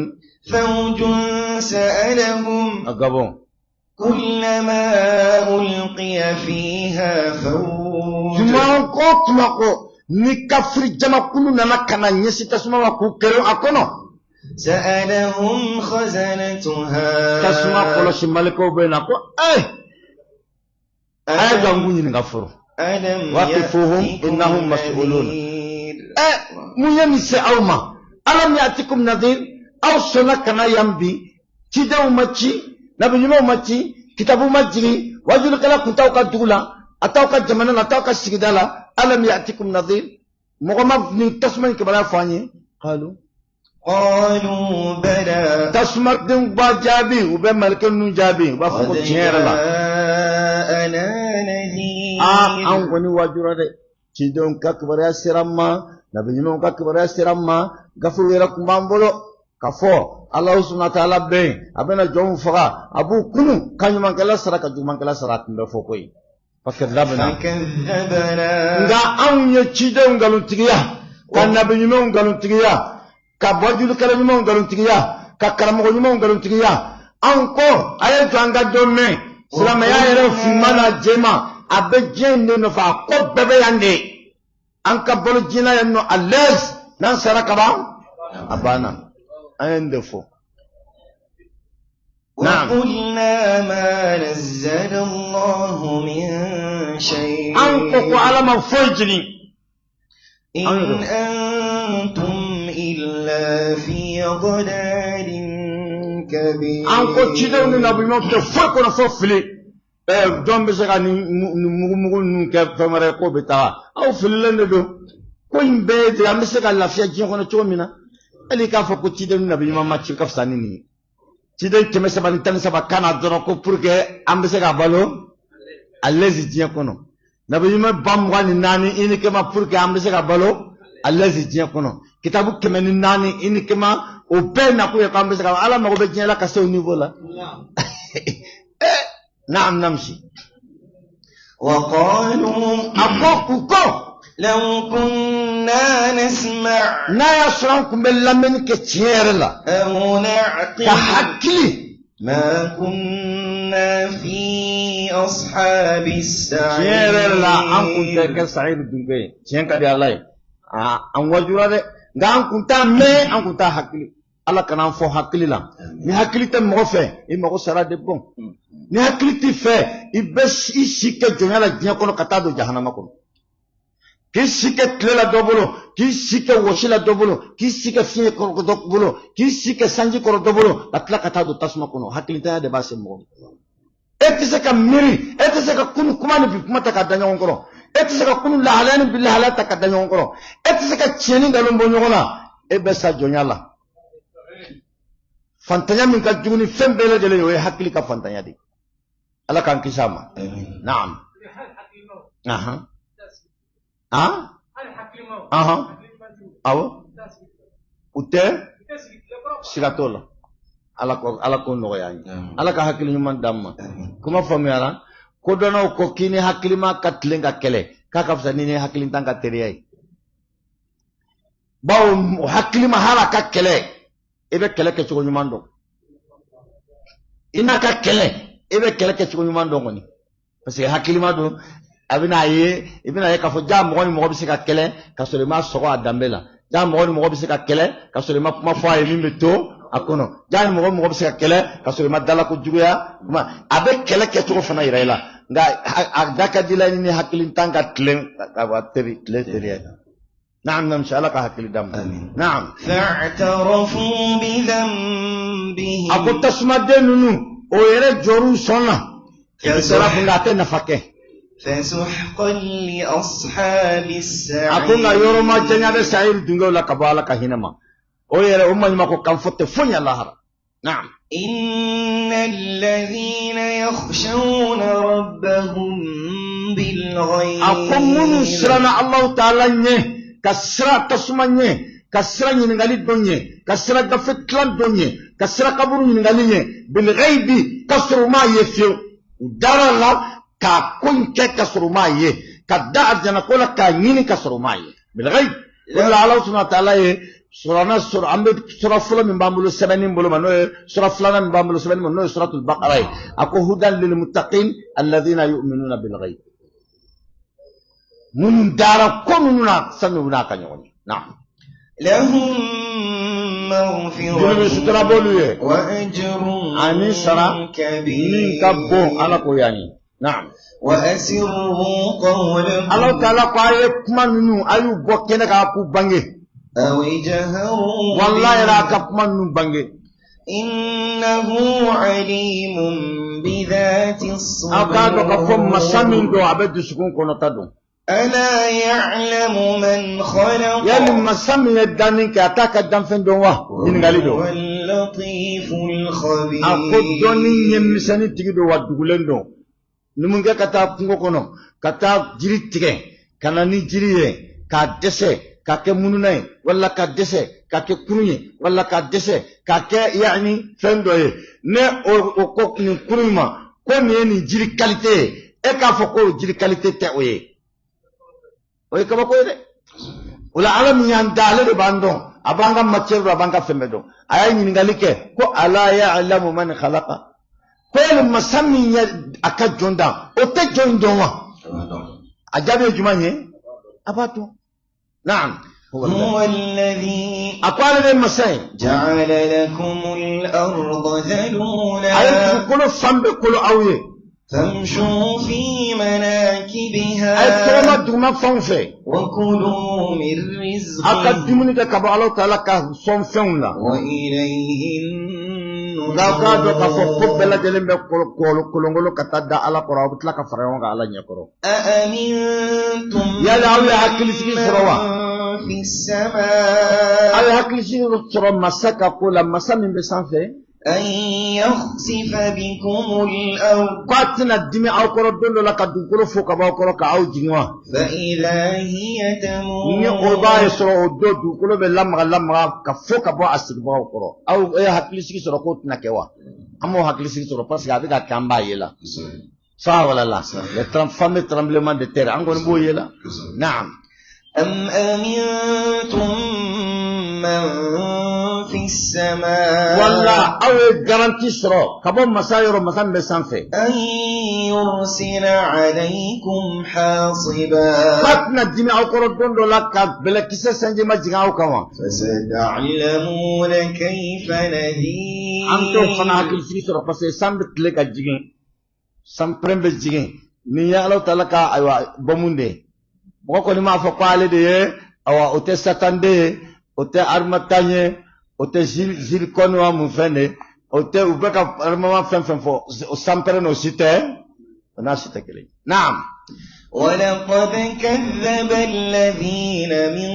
سألهم أقبون كلما ألقي فيها فوج جمعون قوت مكو نكفر جمع كلنا نكنا نسي تسمع مكو كرو أكونو سألهم خزنتها تسمع قول شمالكو بينكو جنبوني نغفروا وقفوهم إنهم مسؤولون ميمس أوما ألم يأتكم نذير aw sona kana yambi cidenw ma ci nabi ɲumanw ma ci kitabu ma jigi wajulikɛla kun t'aw ka dugu la a t'aw ka jamana la a t'aw ka sigida la alam ya'tikum nadhir mɔgɔ ma nin tasuma in kibaruya fɔ an ye قالوا بلى tasuma den ba jaabi u bɛ malikɛ ninnu jaabi u b'a fɔ ko tiɲɛ yɛrɛ la an kɔni wajura dɛ cidenw ka kibaruya sera an ma nabi ɲumanw ka kibaruya sera an ma gafew yɛrɛ kun b'an bolo ka fɔ Alahu subhanahu wa ta'ala bɛ yen a bɛna jɔnw faga a b'u kunu ka ɲumankɛla sara ka jugumankɛla sara a tun bɛ fɔ koyi parce que labɛnna nka anw ye cidenw nkalontigiya ka nabi ɲumanw nkalontigiya ka bɔjulikɛla ɲumanw nkalontigiya ka karamɔgɔ ɲumanw nkalontigiya anw ko a ye to an ka dɔ mɛn silamɛya yɛrɛ finman n'a jɛman a bɛ diɲɛ in de nɔfɛ a ko bɛɛ bɛ yan de an ka balo diɲɛ na yan nɔ à l'aise n'an sara kaban a banna an ye nin de fɔ. وقلنا ما نزل الله من شيء an ko ko Ala ma foyi jigin إن أنتم إلا في ضلال كبير an ko cidenw ni nabi ɲumanw tɛ foyi kɔnɔ fɔ fili dɔn bɛ se ka nin mugumugu ninnu kɛ fɛn wɛrɛ ko bɛ taa aw fililen de don ko in bɛɛ de an bɛ se ka lafiya diɲɛ kɔnɔ cogo min na hali k'a fɔ ko cidenw ni nabi ɲuman ma ci ka fisa ni nin ye ciden 313 kana dɔrɔn ko pour que an bɛ se ka balo à l'aise diɲɛ kɔnɔ nabi ɲuman ba 24 uniquement pour que an bɛ se ka balo à l'aise diɲɛ kɔnɔ kitabu 104 uniquement o bɛɛ nakun ye k'an bɛ se ka Ala mago bɛ diɲɛ la ka se o niveau la naam namsi وقالوا ako لو كنا نسمع n'a y'a sɔrɔ an kun bɛ lamɛnni kɛ tiɲɛ yɛrɛ la أو نعقل ka hakili ما كنا في أصحاب tiɲɛ yɛrɛ la an kun tɛ السعير kɛ sahiru dunke ye tiɲɛ ka di Ala ye an wajura dɛ nka an kun t'a mɛn an kun t'a hakili Ala kana an fɔ hakili la ni hakili tɛ mɔgɔ fɛ i mago sara de bon ni hakili t'i fɛ i bɛ i si kɛ jɔnya la diɲɛ kɔnɔ ka taa don jahanama kɔnɔ k'i si kɛ tile la dɔ bolo k'i si kɛ wɔsi la dɔ bolo k'i si kɛ fiɲɛ kɔrɔ dɔ bolo k'i si kɛ sanji kɔrɔ dɔ bolo ka tila ka taa don tasuma kɔnɔ hakilitanya de b'a se mɔgɔ ma e tɛ se ka miiri e tɛ se ka kunu kuma ni bi kuma ta ka da ɲɔgɔn kɔrɔ e tɛ se ka kunu lahalaya ni bi lahalaya ta ka da ɲɔgɔn kɔrɔ e tɛ se ka tiɲɛni nkalon bɔ ɲɔgɔn na e bɛ sa jɔnya la fantanya min ka jugu ni fɛn bɛɛ lajɛlen ye o ye hakili ka fantanya de Ala k'an kisi a ma naam awɔ u tɛ siga t'o la Ala ko nɔgɔya an ye Ala ka hakili ɲuman d'an ma kuma faamuyara kodɔnnaw ko k'i ni hakilima ka tilen ka kɛlɛ k'a ka fisa ni hakili tan ka teriya ye bawo hakilima hali a ka kɛlɛ i bɛ kɛlɛ kɛcogo ɲuman dɔn i n'a ka kɛlɛ i bɛ kɛlɛ kɛcogo ɲuman dɔn kɔni parce que hakilima don a bɛna ye i bɛna ye k'a fɔ jaa mɔgɔ ni mɔgɔ bɛ se ka kɛlɛ ka sɔrɔ i ma sɔgɔ a danbe la jaa mɔgɔ ni mɔgɔ bɛ se ka kɛlɛ ka sɔrɔ i ma kuma fɔ a ye min bɛ to a kɔnɔ jaa ni mɔgɔ bɛ se ka kɛlɛ ka sɔrɔ i ma dala ko juguya a bɛ kɛlɛ kɛcogo fana yira i la nka a da ka di la ni hakili tan ka tilen ka bɔ tile teriya نعم نمشي على كهكل دم نعم فاعترفوا بذنبهم أقول تسمع دينونو ويرى جورو سونا يسرف ناتنا فكه فسحقا لأصحاب السعير أقول يوم ما جنى السعير دنجو لا كبالا كهينما ويرى ما كو كان فت فنيا الله نعم إن الذين يخشون ربهم بالغيب أقول من سرنا الله تعالى kasra tasumanye kasra nyingali donye kasra gafetlan donye kasra kaburu nyingali nye bil ghaibi kasru ma yefio darala ka kunke kasru ma ye kadda arjana kola ka nyini kasru ma ye bil ghaib wala Allah subhanahu wa ta'ala ye surana sur ambe sura fula min bambulo sebenin bolo mano sura fulana min bambulo sebenin mano suratul baqara ako hudan lil muttaqin alladhina yu'minuna bil ghaib من دار كوننا سنونا كنيوني نعم لهم مغفرة وأجر كبير كبون على كوياني نعم وأسروا قولهم الله تعالى قال كمان منو أيو بوكينا كأكو بانجي أو اجهروا wallahi ra ka kuma nu bange إنه عليم بذات akado ka fo الصدور masamin do abedu sukun kono tadu ألا يعلم من خلق yali masami yadani ka ataka damfen do wa ningali do هو اللطيف الخبير akodoni nyemisani tigi do wa dugulen do numunge kata kungo kono kata jiri tige kana ni jiri ye ka dese ka ke mununay wala ka dese ka ke kurunye wala ka dese ka ke yani fendo ye ne o ko ni kuruma ko ni jiri qualité e ka fo ko jiri qualité te oye oye ka ba ko de wala alam yan dale de bandon abanga machero abanga femedo aya ni ngalike ko ala ya'lamu man khalaqa ko masami ya akajonda o te jondo wa ajabe jumanye abato naam هو الذي akwala de masai جعل لكم الأرض ذلولا ay kulo fambe kulo awye فامشوا في ay مناكبها toma duma fonfe وكلوا من aka رزقه dumuni de kaba Allah taala ka son feunla وإليه ga ka do ka fo النشور ko bela delembe kulo ngolo katada ala qura bitla ka farayo ga ala nyakoro أأمنتم يا لعل عقل سكين سروا. من في السماء ay hakli shi soro masaka kula masamin be sanfe أن يخسف بكم الأرض kwatina dimi aw koro dondo la ka dugolo fo ka ba koro ka aw jinwa فإذا هي ni o تمور ba e soro o do dugolo be lamra ka fo ka ba asig ba koro aw e hakli shi soro ko tina kewa amo hakli shi soro parce que avec ka kamba yela sa wala la le tremblement de terre angone bo yela naam أم أمنتم من في السماء walla aw garanti soro ka bo masayro masam be sanfe أن يرسل عليكم حاصبا kwatina dimi aw koro dondo la ka bele kise sanje ma jinga aw kawa فستعلمون كيف نذير anto fana hakil sigi soro parce que sambe tle ka jigin sam prembe jigin ni ya Allah taala ka aywa bomunde mo ko ni ma fo kwale de awa ote satande ote armatanye ote jil konwa mu fene ote ubeka armama fen fo o sampere no site na site kele naam ولقد كذب الذين من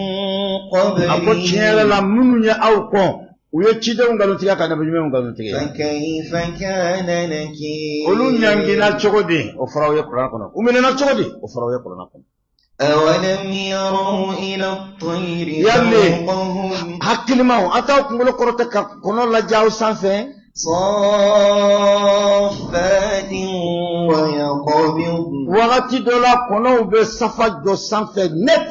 ako tinyela قبلهم la mununya aw ko uye chide ngalo tiga kana be jume ngalo tiga فكيف كان نكير olu nyangina chogodi o faraw ye qur'an kono umena chogodi o faraw ye qur'an kono أولم يروا إلى الطير يلي. فوقهم hakkili maw ataw kungolo korote ka kono la jaw sanfe صافات ويقبضن wagati dola kono be safa do sanfe net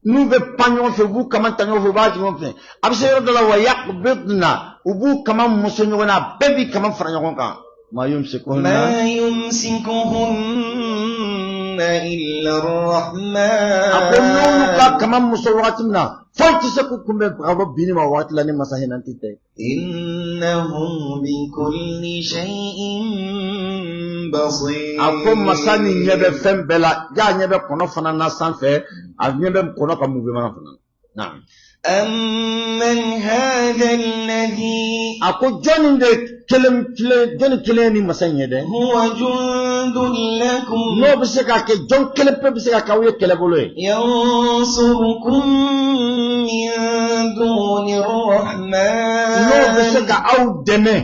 nu be panyon fe bu kama tanyo fe baji mon fe abse yoro dola wa yaqbidna ubu kama musonyo na bebi kama faranyo kan ma yumsikuna ما يمسكهن إلا الرحمن akono ka kama muso wagati na fonti se ku kumbe bravo bini ma wagati la ni masahina tite إنه بكل شيء بصير ako masani nyebe fembela ja nyebe kono fana na sanfe a nyebe kono ka muve mana fana naam أمن هذا الذي ako joni de joni kele ni masanye de هو جند لكم no be se ka ke jon kele pe be se ka wiye kele bolo e ينصركم من دون no be الرحمن se ka aw deme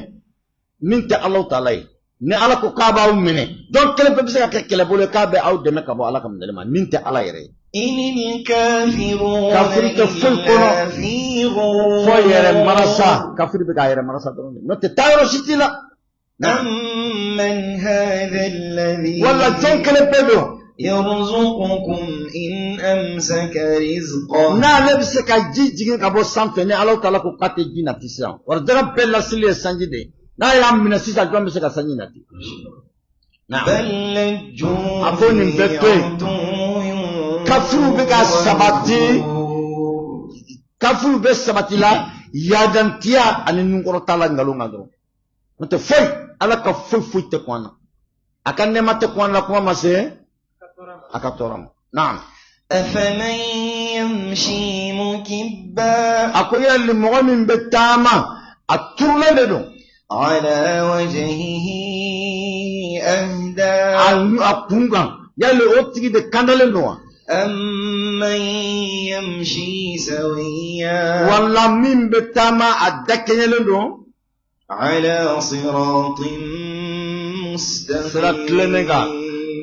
min te Allah taala ye ne ala ko ka ba aw mine jon kele pe be se ka ke kele bolo ka be aw deme ka bo ala kam dele ma min te ala yere إن الكافرون كافر كفر كنا. إلا في غرور fo yere marasa kafir be ka yere marasa don no te tayro sitila أمن هذا الذي wala jon kele pe do يرزقكم إن أمسك رزقه na ne be se ka jijigin ka bo sanfe ne Allah taala ko kate jina tisian war dara bella sile sanji de na ya mina sisa jon be se ka sanji nati na بل لجوا أقول في نبتة. عتو كفروا بك السباتي. kafuru be sabatila yadantiya ani nunkoro tala ngalo ngalo nte foy ala ka foy te kwana akan ne mate kwana kuma mase akatorama naam أفمن يمشي مكبا أقول يلي مغمين بالتاما الترلة لدو على وجهه أهدى أقونغا يلي أوتي دي كاندل نوا أمن يمشي سويا والله من بالتاما أدك يلدو على صراط صراط لنغا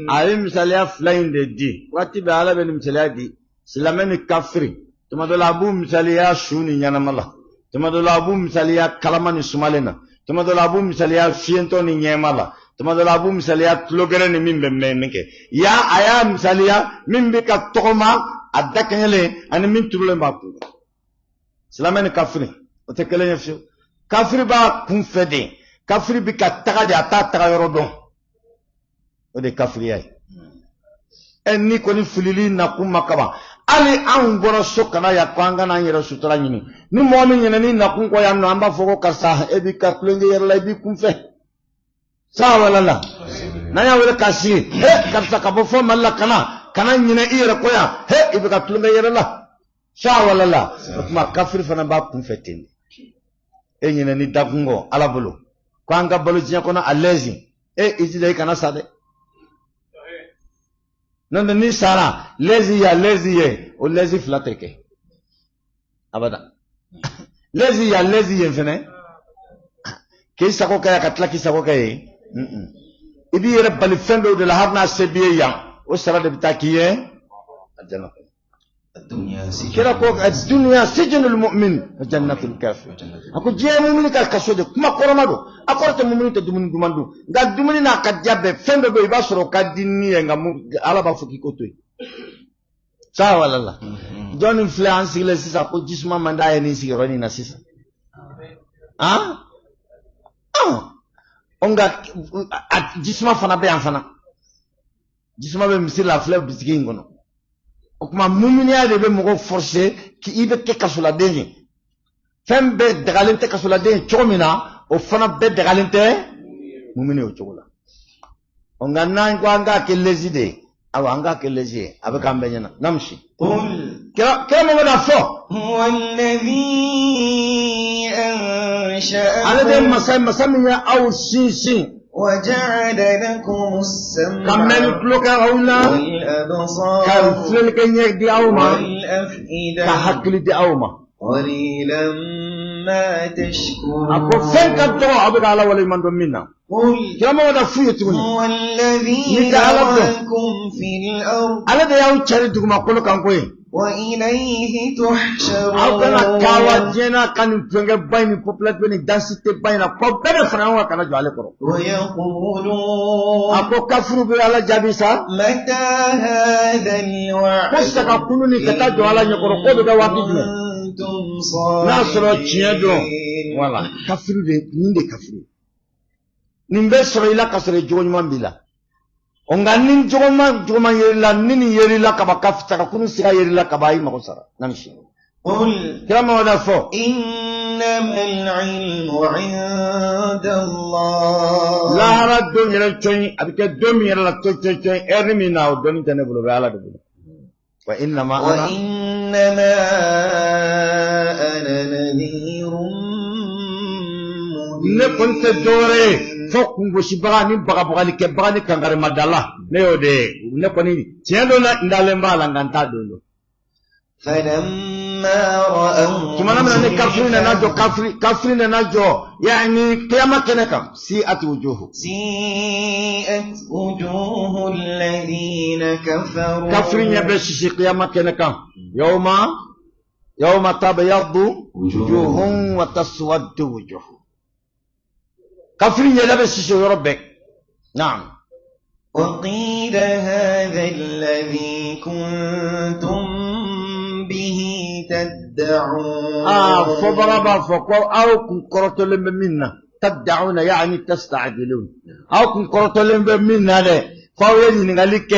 مستقيم أي مثاليا فلاين دي واتي بألا بني مثاليا دي سلامني كافري تما دولابو مثاليا شوني نيانمالا تما دولابو مثاليا كلاماني سمالينا تما دولابو مثاليا فينتوني نيامالا تما دولابو مثاليا تلوغرني مين بمينك يا أيا مثاليا مين بك توما أدك يلي أنا مين تقولين باكو سلامني كافري وتكلم يفشو كافري با كونفدي كافري بك تغادي أتا تغيرودون ودي كافري أي أني كوني فليلي نقوم مكبا ali an gora sokana ya kwanga na yero sutra nyini ni momi nyene ni nakun ko yamno amba foko karsa ebi kaplenge yer la bi kumfe sawa lala na ya wala kasi he karsa ka bo fo malla kana nyine ira ko ya he ebi kaplenge yer la sawa lala kuma kafir fana ba kumfe tin e nyene ni dagungo ala bolo kwanga bolo jinya kono alezi e izile kana sade non ni sara lazy ye o lazy flateke abada lazy ye fene ke sako kaya katla ki sako kaya ibi yere bali fendo de la harna sebiye ya o sara de bitakiye aljanna kira ko ad-dunya sijnul mu'min wa jannatul kafir ako je mu'min ka kasode kuma koromado akorte mu'min te dumuni dumandu ga dumuni na kadjabe fendo do ibasoro kadini nga ala ba fuki ko toy sawa wala don influence le sisa ko jisma mandaye ni sigironi na sisa onga jisma fana be anfana jisma be misila fleur bisigi ngono okuma mumunya de be mogo forcer ki ibe ke kasula denye fembe dagalente kasula denye chomina o fana be dagalente mumune o chogola onga nan ko anga ke lezide awa anga ke lezi abe kambe nyana namshi kira mo da fo هو الذي أنشأكم ale de masamiya aw sin وجعل لكم السمع kamel kloka awla والأبصار ka flel ke nyek di awma ka والأفئدة hakli di awma قليلا ما تشكرون ako fenka to abe ala wala mando minna قل kira mo da fuye tuguni هو الذي نتعلم. ذرأكم في الأرض ale de yaw chari duguma kolo kan koy وإليه تحشرون aw kana kawa jena kan fenge bayni populate beni densité bayna ko bebe fana wa kana jale koro ويقولون ako kafru be ala jabisa متى هذا الوعد kosta ka kununi kata jo ala nyokoro ko be ga wati jume أنتم nasro chiedo صادقين wala kafru de ninde kafru nimbe soro ila kasre jogon mambila onga nin jogon yerila nini yerila kaba kafta ka kunu siga yerila kaba yi makosara namshi قل kama wada fo إنما العلم عند الله la hara don yere choy abike don yere la choy ermi na o don tane bulo be ala de bulo wa inna ma ana وإنما أنا نذير ne konte dore fo kungo shibaga ni baga li ke baga ni kangare madala ne ode ne koni tiendo na ndale mbala nganta dondo فلما رأوا tumana mena ne kafrina najo yani qiyamah kenaka si atwujuhu سيئت وجوه الذين كفروا kafrinya be shi qiyamah kenaka yawma tabyaddu wujuhum wa taswaddu wujuh kafrinya be shi rabbek na'am وقيل هذا الذي كنتم به تدعون فضرب فقال أو كن كرتلم منا تدعون يعني تستعجلون أو كن كرتلم منا له فاولين نغليك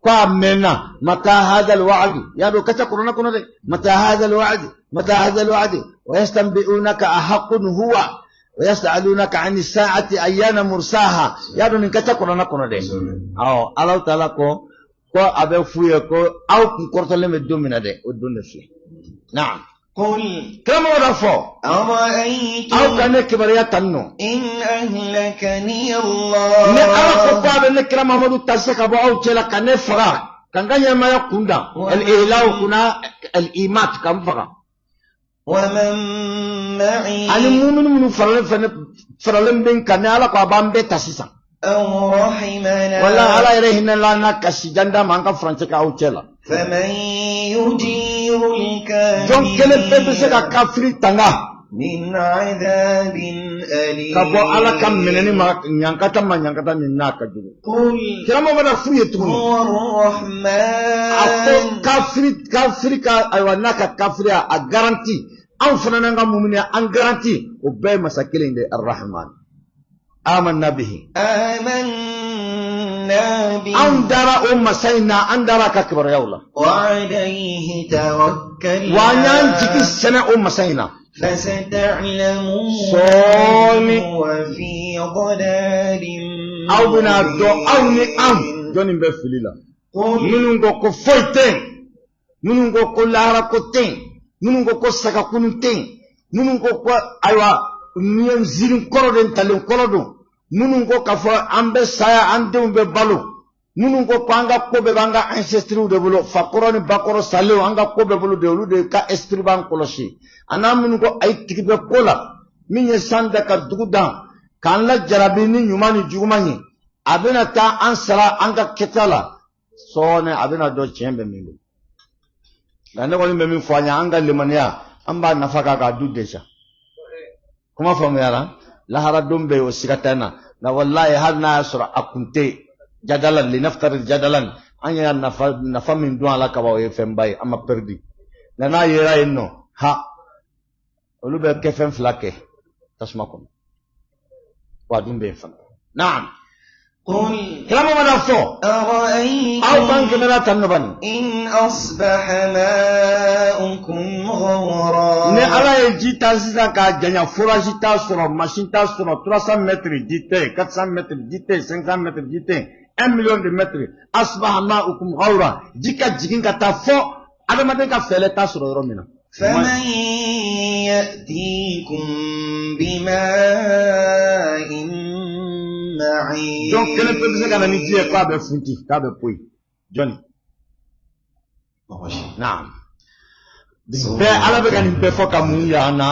قامنا متى هذا الوعد يا دو كتا كورونا كونا دي متى هذا الوعد ويستنبئونك أحق هو ويسألونك عن الساعة أيان مرساها يا دو نكتا كورونا كونا دي أو الله تعالى كو ko abe fuye ko aw kun kortole me domina de o donne fi na'am قل كما ورفو أرأيتم أو كان كبريا تنو إن أهلكني الله نعرف باب الكرام محمد تسك أبو أو تلا كان فرا كان غني ما يكون دا الإله كنا الإيمات كم فرا ومن معي المؤمن من فرلم بين كان على قبام بتاسيسا أو رحمنا ولا على إلهنا لا نكسي جندا ما نك فرنسا أو تلا فمن يجير جون كلب بسك كافري تنا من عذاب أليم كابو على كم منني ما ينكتا ننا كجلو قل كلام ما نفوي تقول هو الرحمن كافري أيوة ناك كافري أجارنتي أو فنانا مؤمنين أجارنتي وبي مساكين الرحمن آمنا به أندرا سينا أندرا كبر يا الله وعليه توكلنا وانيان جيكي السنة سينا فستعلمون صوني وفي ضلال أو بنا دو أو نعم جوني بفليلا نونغو كفويتين نونغو كلارا كوتين نونغو كسكا كونتين نونغو كو أيوا نيان زيرين كورودين تالين كورودون nunungo kafo ambe saya ande umbe balu nunungo panga kobe banga ancestry de bolo fakoroni bakoro saleo anga kobe bolo de ulu de ka esprit ban koloshi anamungo ay tikibe kola minye sanda ka dugudan kan la jarabini nyumani jugumani abena ta ansara anga ketala sone abena do chembe milu dane ko limbe mi fanya anga limania amba nafaka ka dudesha kuma famu yara lahara dombe o sigatana na wallahi har na sura akunte jadalan li naftar jadalan anya nafa min duan la ka ba e fembai ama perdi na yera inno ha olube ke fem flake tasmakum wa dumbe fam na'am قل كلام ما نفسه أرأيتم أو كان كمرة تنبن إن أصبح ماؤكم غورا على يجي تاسيسا كجنيا فراجي تاسورو ماشين تاسورو 300 متر جيتي 400 متر جيتي 500 متر جيتي 1 مليون de متر أصبح ماؤكم غورا جيكا جيكين كتافو هذا ما تيجا فعله تاسورو رومينا فمن يأتيكم بماء donc kelen pe se kana ni die kwa be funti ka be poi Johnny naam be ala be kan be foka mun ya na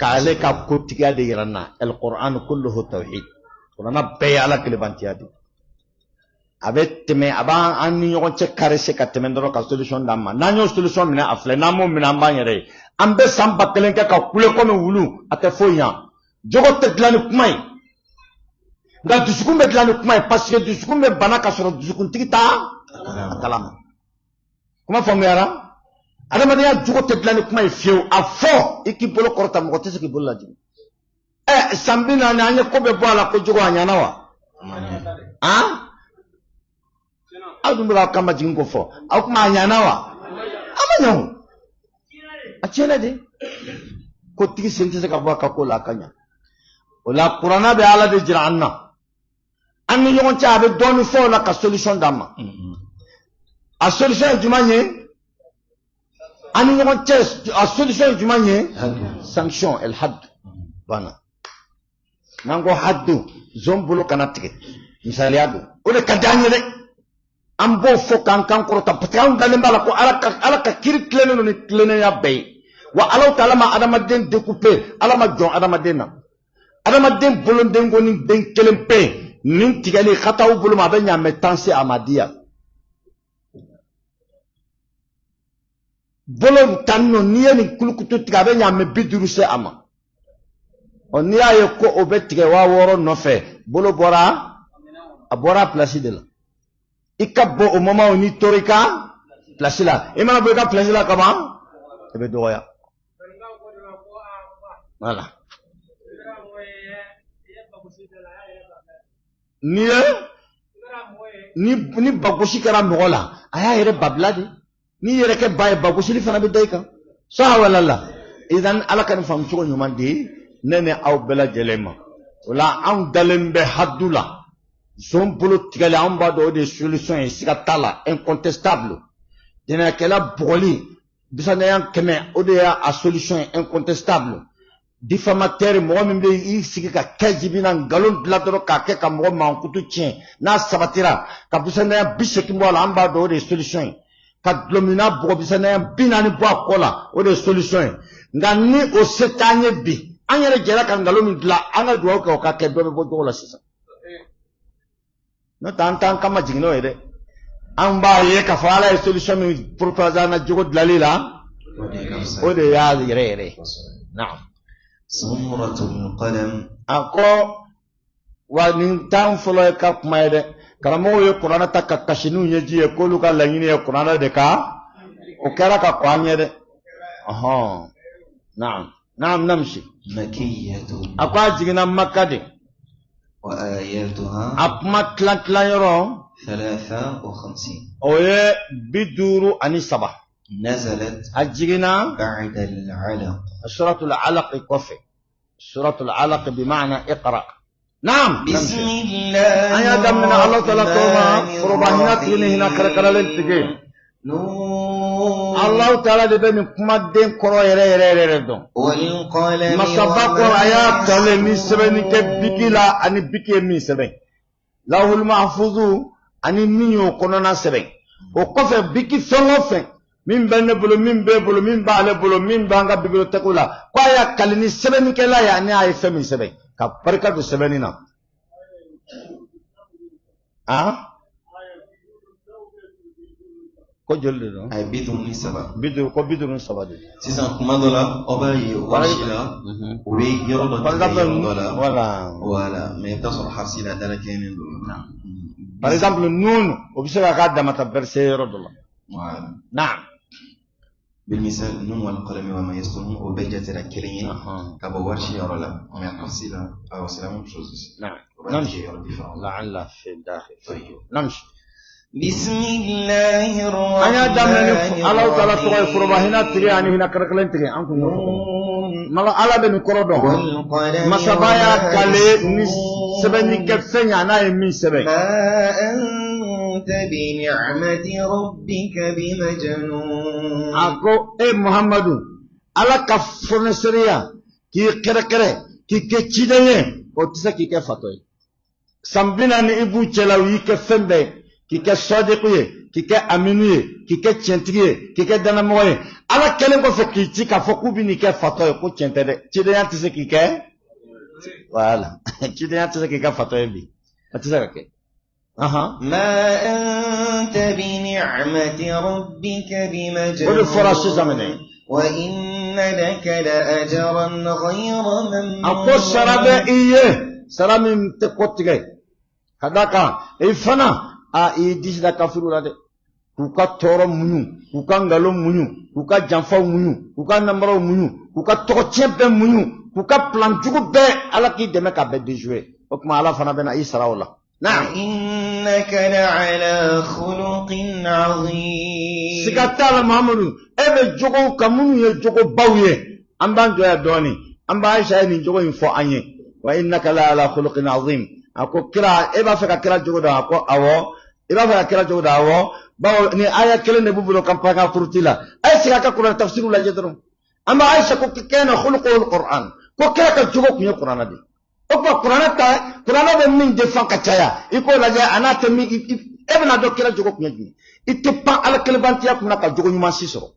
ka ale ka ko tiga de yarana alquran kulluhu tauhid qur'ana be ala kelebanti adi abet me aba anni yon che karese ka temendoro ka solution damma nanyo solution mina afle namo mina mbanyere ambe samba kelen ka kule ko me wulu ate foya jogo teglani kumai nga dusukun bɛ dilan ni kuma ye parce que dusukun bɛ bana ka sɔrɔ dusukuntigi ta kalama kuma faamuyara adamadenya jogo tɛ dilan ni kuma ye fiyewu a fɔ i k'i bolo kɔrɔta mɔgɔ tɛ se k'i bolo lajigin san bi naani an ye ko bɛɛ bɔ a la ko jogo a ɲana wa aw dun bɛ k'aw kama jigin ko fɔ aw kuma a ɲana wa a ma ɲa o a tiɲɛna de ko tigi sen tɛ se ka bɔ a ka ko la a ka ɲa o la kuranna bɛ ala de jira an na an ni ɲɔgɔn cɛ a bɛ dɔɔnin fɔ o la ka solution d'a ma a solution ye jumɛn ye an ni ɲɔgɔn cɛ a solution ye jumɛn ye sanction el had banna n'an ko haddu zon bolo kana tigɛ misaliya don o de ka di an ye dɛ an b'o fɔ k'an kan kɔrɔta parce que anw dalen b'a la ko ala ka kiiri tilennen don ni tilennenya bɛɛ ye wa ala ta'ala ma adamaden découper ala ma jɔn adamaden na adamaden boloden ko ni den kelen pe nin tigɛli khataw bolo ma bɛ ɲamɛ tanse amadiya bolo tanno ni ye ni kulukutu tigɛ a bɛ ɲamɛ 50 se ama o ni y'a ye ko o bɛ tigɛ 600 nɔfɛ bolo bɔra a bɔra place de la i ka bɔ o moment ni tori ka place la i mana bɔ i ka place la kaban i bɛ dɔgɔya voilà ni bagosi kɛra mɔgɔ la a y'a yɛrɛ babila de ni yɛrɛ kɛ ba ye bagosili fana bɛ da i kan saha wala la idan ala ka nin faamu cogo ɲuman di ne ni aw bɛɛ lajɛlen ma o la anw dalen bɛ haddu la zon bolo tigɛli an b'a dɔn o de ye solution ye siga t'a la incontestable dɛnɛkɛla bugɔli bisanaya 100 o de y'a solution ye incontestable diffamateur mɔgɔ min bɛ i sigi ka kɛjibi na nkalon dilan dɔrɔn k'a kɛ ka mɔgɔ mankutu tiɲɛ n'a sabatira ka bisanaya 80 bɔ a la an b'a dɔn o de ye solution ye ka dulomina bugɔ bisanaya 40 bɔ a kɔ la o de ye solution ye nka ni o se t'an ye bi an yɛrɛ jɛra ka nkalon min dilan an ka dugawu kɛ o ka kɛ dɔ bɛ bɔ jogo la sisan n'o tɛ an t'an kama jigin n'o ye dɛ an b'a ye k'a fɔ ala ye solution min propose an na jogo dilanli la o de y'a yɛrɛ yɛrɛ naam Suratul Qalam. a ko wa nin tan fɔlɔ ye ka kuma ye dɛ karamɔgɔw ye kuranɛ ta ka kasi n'u ɲɛji ye k'olu ka laɲini ye kuranɛ de ka o kɛra ka kɔn an ye dɛ ɔhɔn naam naam namsi Makiyyatun. a ko a jiginna Makka de Wa ayatuha a kuma tilan yɔrɔ 53. o ye 53 Nazalat a jiginna ba'da al-'alaq. suratul alaq kɔfɛ suratul alaq bima'na iqra naam Bismillah. an y'a daminɛ Allah taala tɔgɔma foroba hinɛ tigi ni hinɛ kɛrɛkɛrɛlen tigi Nun. Allah taala de bɛ nin kumaden kɔrɔ yɛrɛ dɔn Wal qalami. masaba kɔrɔ a y'a tɔlen ni sɛbɛnni kɛ biki la ani biki ye min sɛbɛn lahul mahfuzu ani min y'o kɔnɔna sɛbɛn o kɔfɛ biki fɛn o fɛn min bɛ ne bolo min b'e bolo min b'ale bolo min b'an ka bibliotɛkiw la ko a y'a kali ni sɛbɛnnikɛla ye ani a ye fɛn min sɛbɛn ka barika don sɛbɛnni na ko joli de don Ay bidun saba. ko 53 de Sisan kuma dɔ la aw b'a ye warsi la u bɛ yɔrɔ dɔ par tigɛ exemple yɔrɔ dɔ la voilà mais i bɛ t'a sɔrɔ hasi la dala kɛɲɛnen don. par exemple nun o bɛ se ka k'a damata verset yɔrɔ dɔ la Voilà. naam بالمثال nun wal qalami wa ma yasturun o bɛɛ jatera kelen ye ka bɔ warsi yɔrɔ la mais hasi la c'est la même chose aussi. naam O b'a tigɛ yɔrɔ différent. la'alla fi dakhil namshi Bismillahir an y'a daminɛ ni Allah taala tɔgɔ ye foroba hinɛ tigi ani hinɛ kɛrɛkɛrɛlen tigi an kun y'o fɔ Nun mala ala bɛ nin kɔrɔ dɔn wal qalami masaba y'a kale ni sɛbɛnnikɛ fɛn ye n'a ye min sɛbɛn ما أنت بنعمة ربك بمجنون. a ko e Muhammadu ala ka foneseriya k'i kɛrɛkɛrɛ k'i kɛ ciden ye o tɛ se k'i kɛ fatɔ ye san 40 ni i b'u cɛla u y'i kɛ fɛn bɛɛ ye k'i kɛ sɔdiku ye k'i kɛ aminu ye k'i kɛ tiɲɛtigi ye k'i kɛ danamɔgɔ ye ala kɛlen kɔfɛ k'i ci k'a fɔ k'u bɛ n'i kɛ fatɔ ye ko tiɲɛ tɛ dɛ cidenya tɛ se k'i kɛ voilà cidenya tɛ se k'i kɛ fatɔ ye bi a tɛ se ka kɛ ما أنت بنعمة ربك o de fɔra sisan بمجنون minɛ وإن لك لأجرا غير a ko sara bɛ ممنون. i ye sara min tɛ kɔ tigɛ ka d'a kan i fana i y'i disi da kafiriw la dɛ k'u ka tɔɔrɔ muɲu k'u ka nkalon muɲu k'u ka janfaw muɲu k'u ka namaraw muɲu k'u ka tɔgɔtiɲɛ bɛɛ muɲu k'u ka plan jugu bɛɛ ala k'i dɛmɛ k'a bɛɛ déjouer o tuma ala fana bɛna i sara o la وإنك لعلى خلق عظيم. siga t'a la Mahamadu e bɛ jogow kan minnu ye jogo baw ye an b'an jɔ yan dɔɔnin an b'a Aisha ye nin jogo in fɔ an ye wa innaka la ala khuluqin azim a ko kira e b'a fɛ ka kira jogo dɔn a ko awɔ i b'a fɛ ka kira jogo dɔn awɔ bawo ni aya kelen de b'u bolo ka pan ka furuti la a ye sigi a ka kuranɛ tafsiru lajɛ dɔrɔn an b'a Aisha ko kana khuluqul Qur'an ko kira ka jogo kun ye kuranɛ de o kuma kuranɛ bɛ min defan ka caya i k'o lajɛ a n'a tɛ min e bɛna dɔn kira jogo kun ye jumɛn i tɛ pan ala kelenbantiya kunna ka jogo ɲuman si sɔrɔ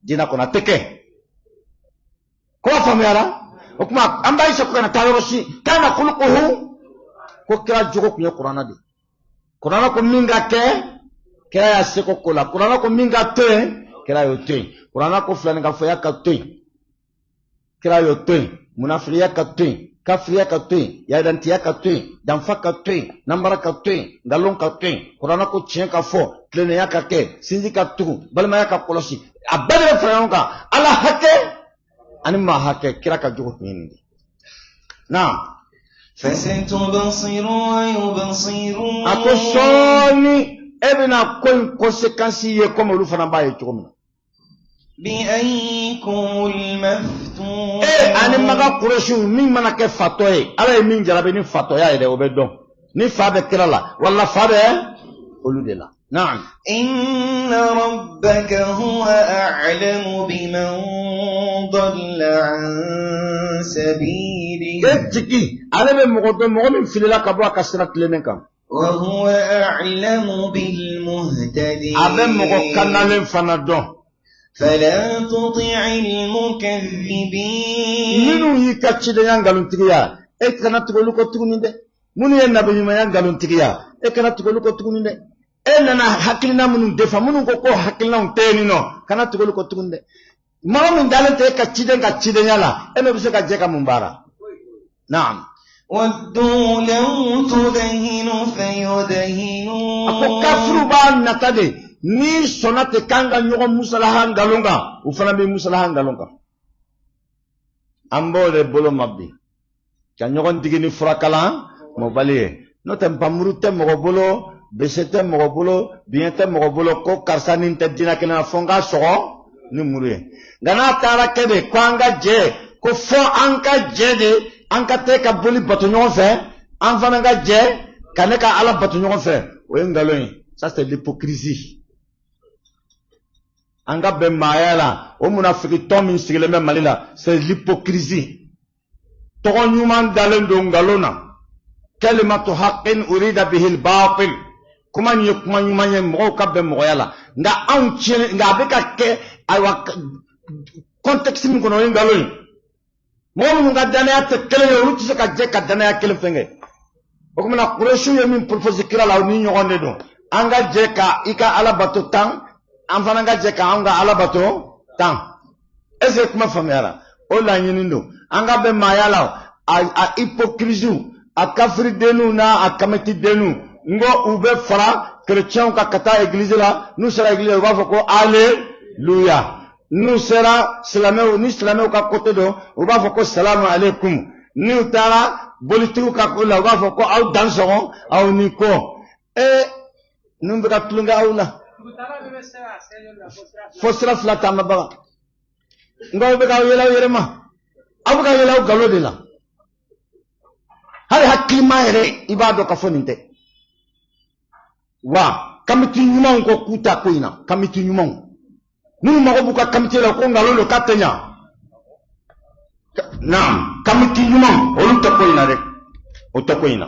diinɛ kɔnɔ a tɛ kɛ ko b'a faamuyara o kuma an b'a Aisha ko kana taa yɔrɔ si kana khuluquhu ko kira jogo kun ye kuranɛ de kuranɛ ko min ka kɛ kira y'a seko ko la kuranɛ ko min ka to yen kira y'o to yen kuranɛ ko filannikafɔya ka to yen kira y'o to yen munafiriya ka to yen kafiriya ka to yen yadantiya ka to yen danfa ka to yen namara ka to yen nkalon ka to yen kuranɛ ko tiɲɛ ka fɔ tilennenya ka kɛ sinji ka tugu balimaya ka kɔlɔsi a bɛɛ de bɛ fara ɲɔgɔn kan ala hakɛ ani maa hakɛ kira ka jogo tun ye nin de na فستبصر ويبصرون. a ko sɔɔni e bɛna ko in conséquence ye komi olu fana b'a ye cogo min na بأيكم المفتون. ani maga Kurɛsiw min mana kɛ fatɔ ye ala ye min jarabi ni fatɔya ye dɛ o bɛ dɔn ni fa bɛ kira la walla fa bɛ olu de la. Naam. Inna rabbaka huwa a'lamu biman dalla an sabili. Tigi ale bɛ mɔgɔ min filila ka bɔ a ka sira tilennen kan. Wa huwa a'lamu bil muhtadin. A bɛ mɔgɔ kannalen fana dɔn. Fala tuti'il mukaththibin. Minnu y'i ka cidenya nkalontigiya e kana tugu olu kɔ tuguni dɛ. Minnu ye nabiɲumanya nkalontigiya e kana tugu olu kɔ tuguni dɛ. E nana hakilina minnu defa minnu ko hakilinaw tɛ yen nɔ kana tugu olu kɔ tuguni dɛ. Maa min dalen tɛ e ka cidenya la e bɛ se ka jɛ ka mun baara. Naam. Waddu law tudhinu fayudhinun. A ko kafiru b'a nata de. Ni sɔnna tɛ kan ka ɲɔgɔn musalaha nkalon kan u fana bɛ musalaha nkalon kan. An b'o de bolo ma bi ka ɲɔgɔn digi ni furakalan mɔbali ye n'o tɛ npanmuru tɛ mɔgɔ bolo bese tɛ mɔgɔ bolo biɲɛ tɛ mɔgɔ bolo ko karisa ni tɛ diinɛ kelen na fo n ka sɔgɔ ni muru ye nka n'a taara kɛ de ko an ka jɛ ko fɔ an ka jɛ de an ka tɛ ka boli bato ɲɔgɔn fɛ an fana ka jɛ ka ne ka ala bato ɲɔgɔn fɛ o ye nkalon ye ça c'est l'hypocrisie. An ka bɛn maaya la o munafiki tɔn min sigilen bɛ Mali la c'est l'hypocrisie. Tɔgɔ ɲuman dalen don nkalon na kalimatu haqqin urida bihil batil. Kuma nin ye kuma ɲuman ye mɔgɔw ka bɛn mɔgɔya la nka anw tiɲɛ nka a bɛ ka kɛ ayiwa contexte min kɔnɔ o ye nkalon ye. Mɔgɔ minnu ka danaya tɛ kelen ye olu tɛ se ka jɛ ka danaya kelen fɛnkɛ. O kumana Kurɛšiw ye min propose kira la o ni ɲɔgɔn de don. An ka jɛ ka i ka ala bato 10 an fana ka jɛ ka an ka ala bato 10. Est-ce que kuma faamuyara? O laɲini don. An ka bɛn maaya la a hypocrisie a kafiridenw n'a a kametidenw ngo u bɛ fara chrétiens ka taa église la n'u sera église u b'a fɔ ko alléluia. N'u sera silamɛw ni silamɛw ka côté don u b'a fɔ ko salamu alaikum. N'u taara bolitigiw ka côté la u b'a fɔ ko aw dan sɔgɔ aw ni ko. N'u bɛ ka tulonkɛ aw la. Fo sira fila taamabaga. Nka aw bɛ ka yɛlɛ aw yɛrɛ ma. Aw bɛ ka yɛlɛ aw galo de la. Hali hakilima yɛrɛ i b'a dɔn ka fɔ nin tɛ. Wa kamiti ɲumanw ko k'u ta ko in na kamiti ɲumanw. N'u mago b'u ka kamiti la ko nkalon don k'a tɛ ɲa. Naam kamiti ɲuman olu tɛ ko in na dɛ. O tɛ ko in na.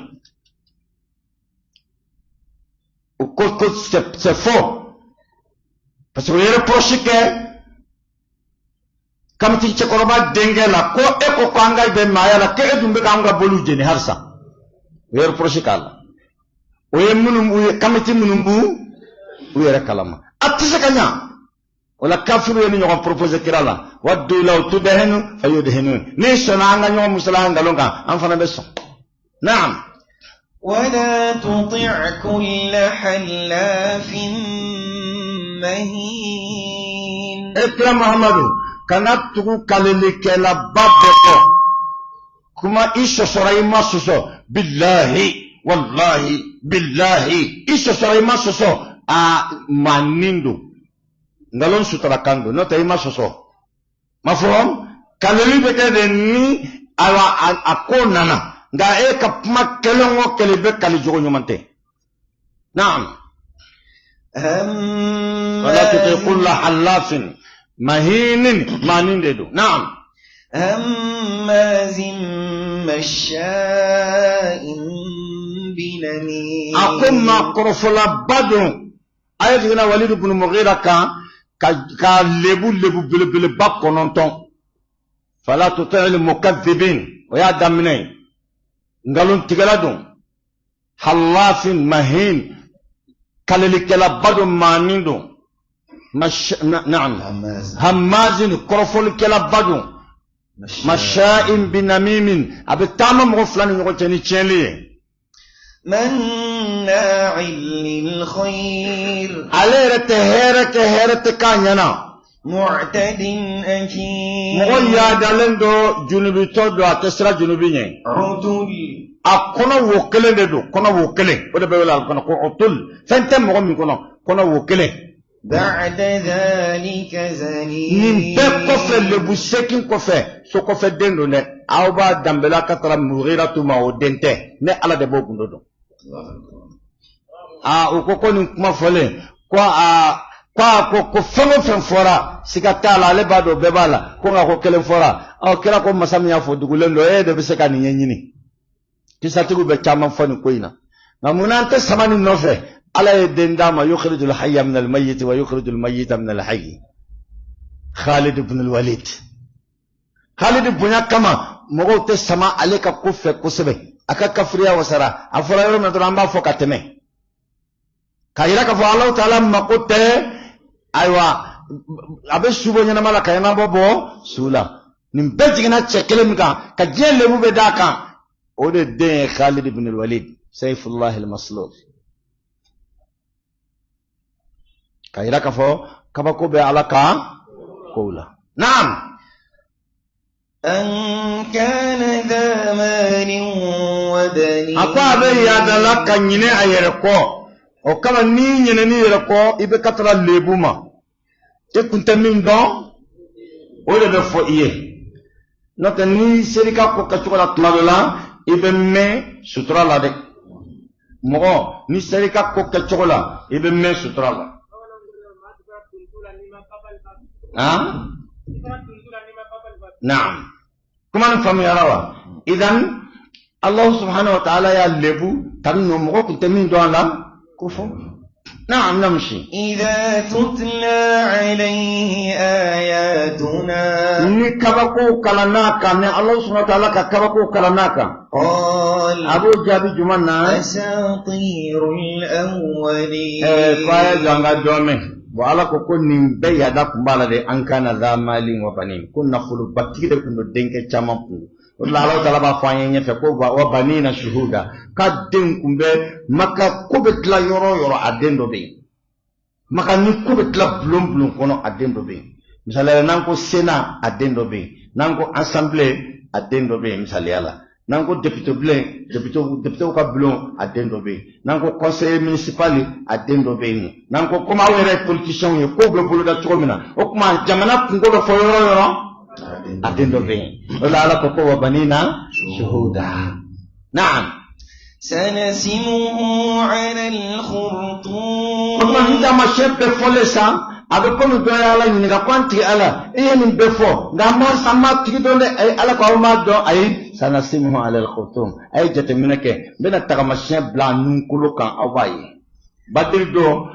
O ko c'est faux. Parce que o ye reproche kɛ kamiti cɛkɔrɔba denkɛ la ko e ko ko an ka bɛn maaya la k'e dun bɛ k'an ka boliw jeni halisa. O ye reproche k'a la. O ye minnu u ye kamiti minnu b'u u yɛrɛ kalama. A tɛ se ka ɲa. O la kafiru ye ni ɲɔgɔn propose kira la. Waddu law tudhinu fayudhinun. Ni sɔnna an ka ɲɔgɔn musalaha nkalon kan an fana bɛ sɔn. Naam. ولا تطع كل حلاف مهين. Ekira Muhammadu kana tugu kalelikɛla ba bɛɛ kɔ. Kuma i sɔsɔra i ma sɔsɔ. Billahi wallahi billahi i sɔsɔra i ma sɔsɔ a manin don. Ngalon sutura kan don n'o tɛ i ma sɔsɔ. Ma fɔ kaleli bɛ kɛ de ni a ko nana. Nka e ka kuma kelen o kelen bɛ kali jogo ɲuman tɛ. Naam. Wala tuti kulla halafin mahinin manin de don. Naam. Hammazin masha'in binamin. A ko maa kɔrɔfɔlaba don. A ye jiginna Walid ibn Mughira kan ka lebu belebeleba 9. Fala tuti'il mukaththibin. O y'a daminɛ. Ngalon tigala don. Halafin mahin. Kalelikɛla ba don manin don. Naam. Hammazin kɔrɔfɔlikɛla ba don. Masha'in binamimin. A bɛ taama mɔgɔ fila ni ɲɔgɔn cɛ ni tiɲɛli ye. Manna'in lil khayr. Ale yɛrɛ tɛ hɛrɛ tɛ k'a ɲɛna. Mu'tadin akim. Mɔgɔ yaadalen don junubitɔ don a tɛ sira junubi ɲɛ. Utul. A kɔnɔ wo kelen de don kɔnɔ wo kelen o de bɛ wele a kɔnɔ ko utul fɛn tɛ mɔgɔ min kɔnɔ kɔnɔ wo kelen. Ba'da dhalika zanim. Nin bɛɛ kɔfɛ lebu 8 kɔfɛ so kɔfɛ den don dɛ aw b'a danbela ka taara Mughira tu ma o den tɛ ne ala de b'o gundo dɔn. u ko ko nin kuma fɔlen ko ko fɛn o fɛn fɔra siga t'a la ale b'a dɔn bɛɛ b'a la ko nka ko kelen fɔra kira ko masa min y'a fɔ dugulen don de bɛ se ka nin ɲɛɲini kisatigiw bɛ caman fɔ nin ko in na nka munna an tɛ sama nin nɔfɛ ala ye den d'a ma yukhrijul hayya minal mayyiti wa yukhrijul mayyita minal hayyi Khalid ibn al-Walid Khalid bonya kama mɔgɔw tɛ sama ale ka ko fɛ kosɛbɛ a ka kafiriya wasara a fɔra yɔrɔ min dɔrɔn an b'a fɔ ka tɛmɛ ka yira k'a fɔ Alahu Taala mako tɛ ayiwa a bɛ su bɔ ɲɛnama la ka ɲɛnabɔ bɔ su la nin bɛɛ jiginna cɛ kelen min kan ka diɲɛ lebu bɛ d'a kan o de den ye Khalid ibn al-Walid Sayfullah al-Maslul ka yira k'a fɔ kabako bɛ Ala ka kow la naam أن كان ذا مال وبنين ako a bɛ yaadala ka ɲinɛ a yɛrɛ kɔ o kama ni ɲinɛni yɛrɛ kɔ i bɛ ka taga lebu ma e kun tɛ min dɔn o de bɛ fɔ i ye n'o tɛ ni serika ko kɛcogo la tuma dɔ la i bɛ mɛn sutura la dɛ mɔgɔ ni serika ko kɛcogo la i bɛ mɛn sutura la naam kuma ni faamuyara wa idan Allah subhanahu wa ta'ala ya lebu tan no mɔgɔ kun tɛ min dɔn a la ko fɔ naam namshi إذا تتلى عليه آياتنا ni kabako kalanna kan ni Allah subhanahu wa ta'ala ka kabako kalanna kan قال abu jaabi juman na أساطير الأولين kaya janga jome bo ala ko nin be yada kumbala de an kana za malin wa banin kun nafulu batigi de kun do denke caman kun wala Allah taala ba fanye nyefe ko wa banina shuhuda ka den kumbe maka ko be tla yoro aden do be maka ni ko be tla blum kono aden do be misale nan ko sena aden do be nan ko assemblée aden do be misale ala nan ko député ka bulon aden do be nan ko conseiller municipal aden do be nan ko kuma were politicien ye ko be bolo da togomina o kuma jamana kungo do fo yoro aden do be wala ala ko wa banina shuhuda na'am سنسمه على الخرطوم kuma hinda ma shepe fole sa abe komi do ala ni ga kwanti ala nin befo ngama sama tigido le ala ko ma do ay sanasimu ala al-khutum ay jate minake bena tagama shen blanc nun kulo kan awaye badir do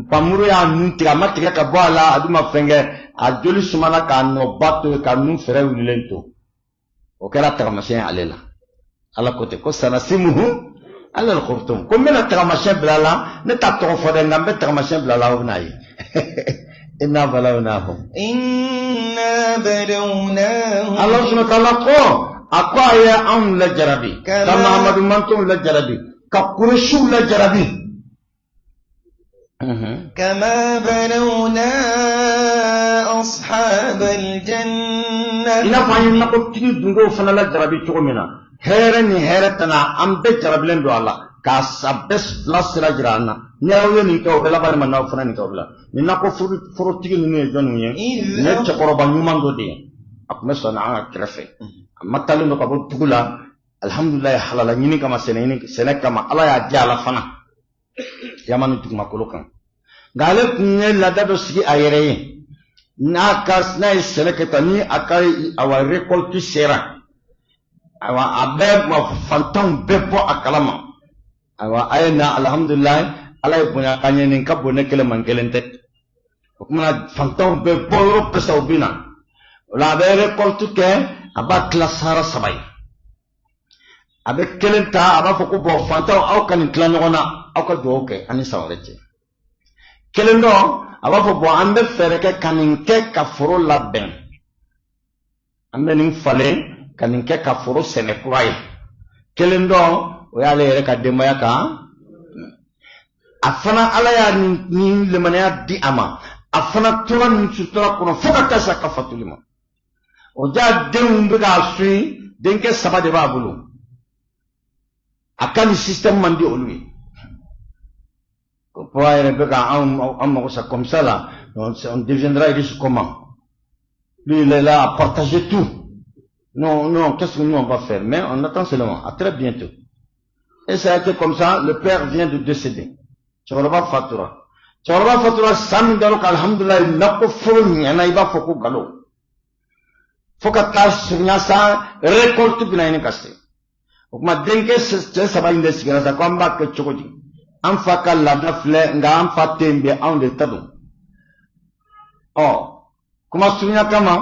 pamuru ya nun tiga matiga ka bala aduma fenge a joli sumana ka no bato ka nun fere wilento o kala tagama shen alela ala kote ko sanasimu ala al-khutum ko mena tagama shen blala ne ta to fode ngambe tagama shen blala o nayi إنا بلوناهم الله سبحانه وتعالى قال أقايا أم لجربي كما محمد منتم لجربي كقرشو لجربي كما بلونا أصحاب الجنة إلا فاين نقول تيجي دنگو فنا لجربي تقومنا هيرني هيرتنا أم بجرب لندو الله كاسبس لاس لجرانا نياوي نيكاو بلا بار مناو فنا نيكاو بلا نيناكو فروتيغي ني جونو ني نتشكوربا نيماندو دي akme sona anga krefe matalo no kabo tugula alhamdulillah halala nyini kama sene kama ala ya jala fana yamanu tugma kolokan gale kunye ladado sigi ayere na kasna sene ketani akai awa récolte sera awa abe ma fantom bebo akalama awa ayna alhamdulillah ala ibunya kanye nin kabo ne kele mangelente kuma fantom bebo ro pesa ubina la bere koltu ke aba klasara sabay abe kelenta aba foko bo fantaw aw kan klan ngona aw ka do ke ani sawreche kelendo aba fo bo ambe fere ke kanin ke ka foro labben ambe nin fale kanin ke ka foro sene kurai kelendo o ya le ka demaya ka afana ala ya ni le manaya di ama afana turan sutura kono foka kasa ka fatulima o ja den be ga sui den ke saba de ba bulu akani système mandi olui ko poire be ga am ko ça comme ça là on deviendra riche comment lui il est là à partager tout non qu'est-ce que nous on va faire mais on attend seulement à très bientôt Et ça a été comme ça, le père vient de décéder. Choroba Fatura. Choroba Fatura, Sami Galok, Alhamdulillah, Nako Fourni, Anaiba Foko Galo. Fokata Sunyasa, récolte Binaine Cassé. Okma Denke, c'est ça va une description, ça combat que Chokodi. Amfaka la dafle, nga amfa tembe, en de tabou. Oh, comment Sunya Kama?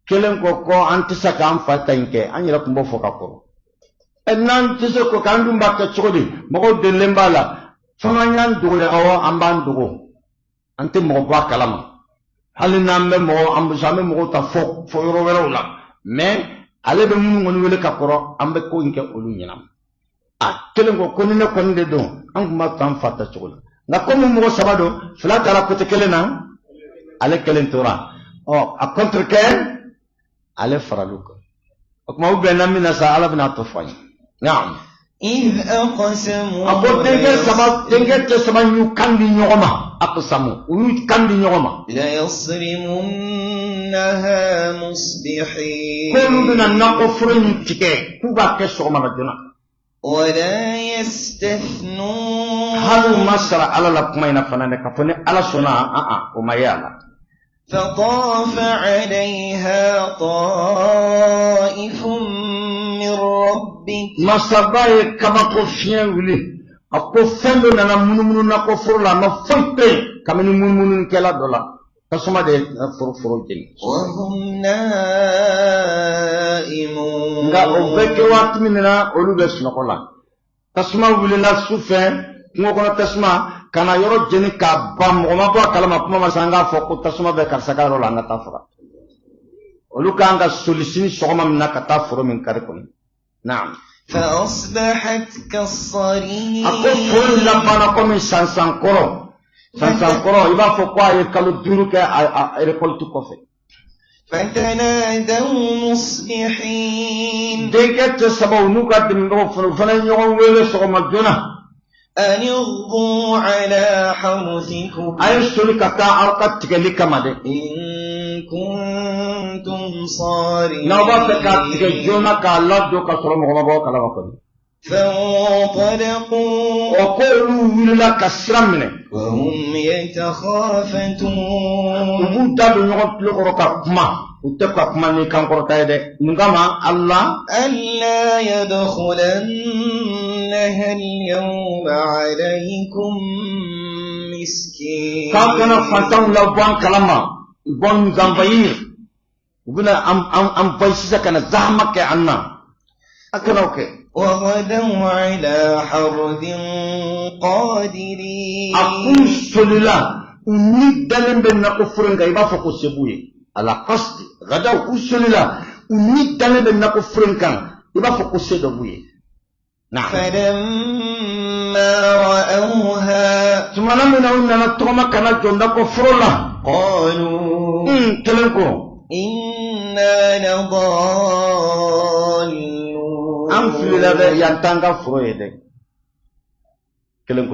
Kelen Koko, Antisaka amfa tanke, Anira Kumbo Fokako. Et nan tise ko kandu mbaka chokodi, moko de lembala, fanganyan dogo de awa amban dogo. Ante moko kwa kalama. Hali nambe moko ambusame moko ta fok, foyoro wera ula. Mais, ale be ngonu wele kakoro, ambe ko inke ulu nyenam. Ah, kelen ko konine konide don, anguma tam fata chokodi. Na komu moko sabado, flata la kote kelena, ale kelen tora. Oh, a contre ken, ale faraluka. Okma ube namina sa ala bina tofanya. نعم إذ أقسموا أقول تنجت سما يكندي نعمة أقسموا ويكندي نعمة لا يصرمنها مصبحين كل بنا نقفرين تكي كوبا كسر مرجنا ولا يستثنون هل مصر على لقمين فنانك فني على سنا وما يالا فطاف عليها طائف من ربك مصر كما كفين ولي أكفين لنا منون نكفر لنا فيتي كما منون كلا دولا كسمة ده فرفرو جين وهم نائمون nga oveke watu minena olubes nokola tasma wulila sufe ngoko tasma kana yoro jeni ka bam oma bo kalama kuma masanga foko tasma be karsaka ro langa tafra oluka anga solisini sogoma minna kata furo min karikoni naam فأصبحت كالصريم ako furo la bana komi sansan koro iba foko ay kalu duru ke ay rekoltu kofe فتنادوا مصبحين ديكت سبو نقدم فنن يوم ويل سوما جنا أن يغضوا على حرثكم أي سلكتا أرقت تكلي كما دي إن كنتم صارمين نوبات تكجونا كالله دو كسرم غلبو كلامكم فانطلقوا وقولوا ولا كسرمنا وهم يتخافتون وبودا بنيوت لقرقا كما وتقا كما ني كان قرقا دي نغما الله ألا يدخلنها اليوم عليكم مسكين كان فانتم لو بان كلامه بون زامبير وبنا ام بايسا كان زحمك عنا اكنوكي وغدوا على حرد قادرين أقول سللا ونيدلن بين كفرن غيبا فكو سبوي على قصد غدوا سللا ونيدلن بين كفرن كان يبا فكو سدوي نعم فلما رأوها ثم لما نتوما كان جوندا كفرلا قالوا كلنكو إنا لضالون am filila be yantanga froide kelen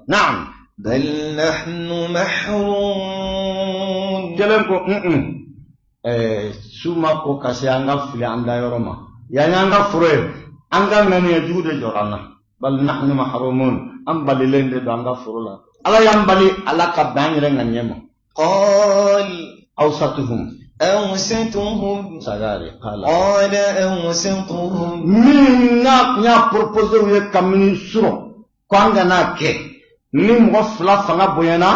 نعم بل نحن محروم kelen ko suma ko kasi anga fili anda yoroma ya anga froide anga ngani jude jorana bal nahnu mahrumun am balilende do anga frola ala yam bali ala ka banyere nganyema قال awsatuhum sagari قال أوسطهم nya propose we kamini suro kwanga na ke ni mo fla fanga boyana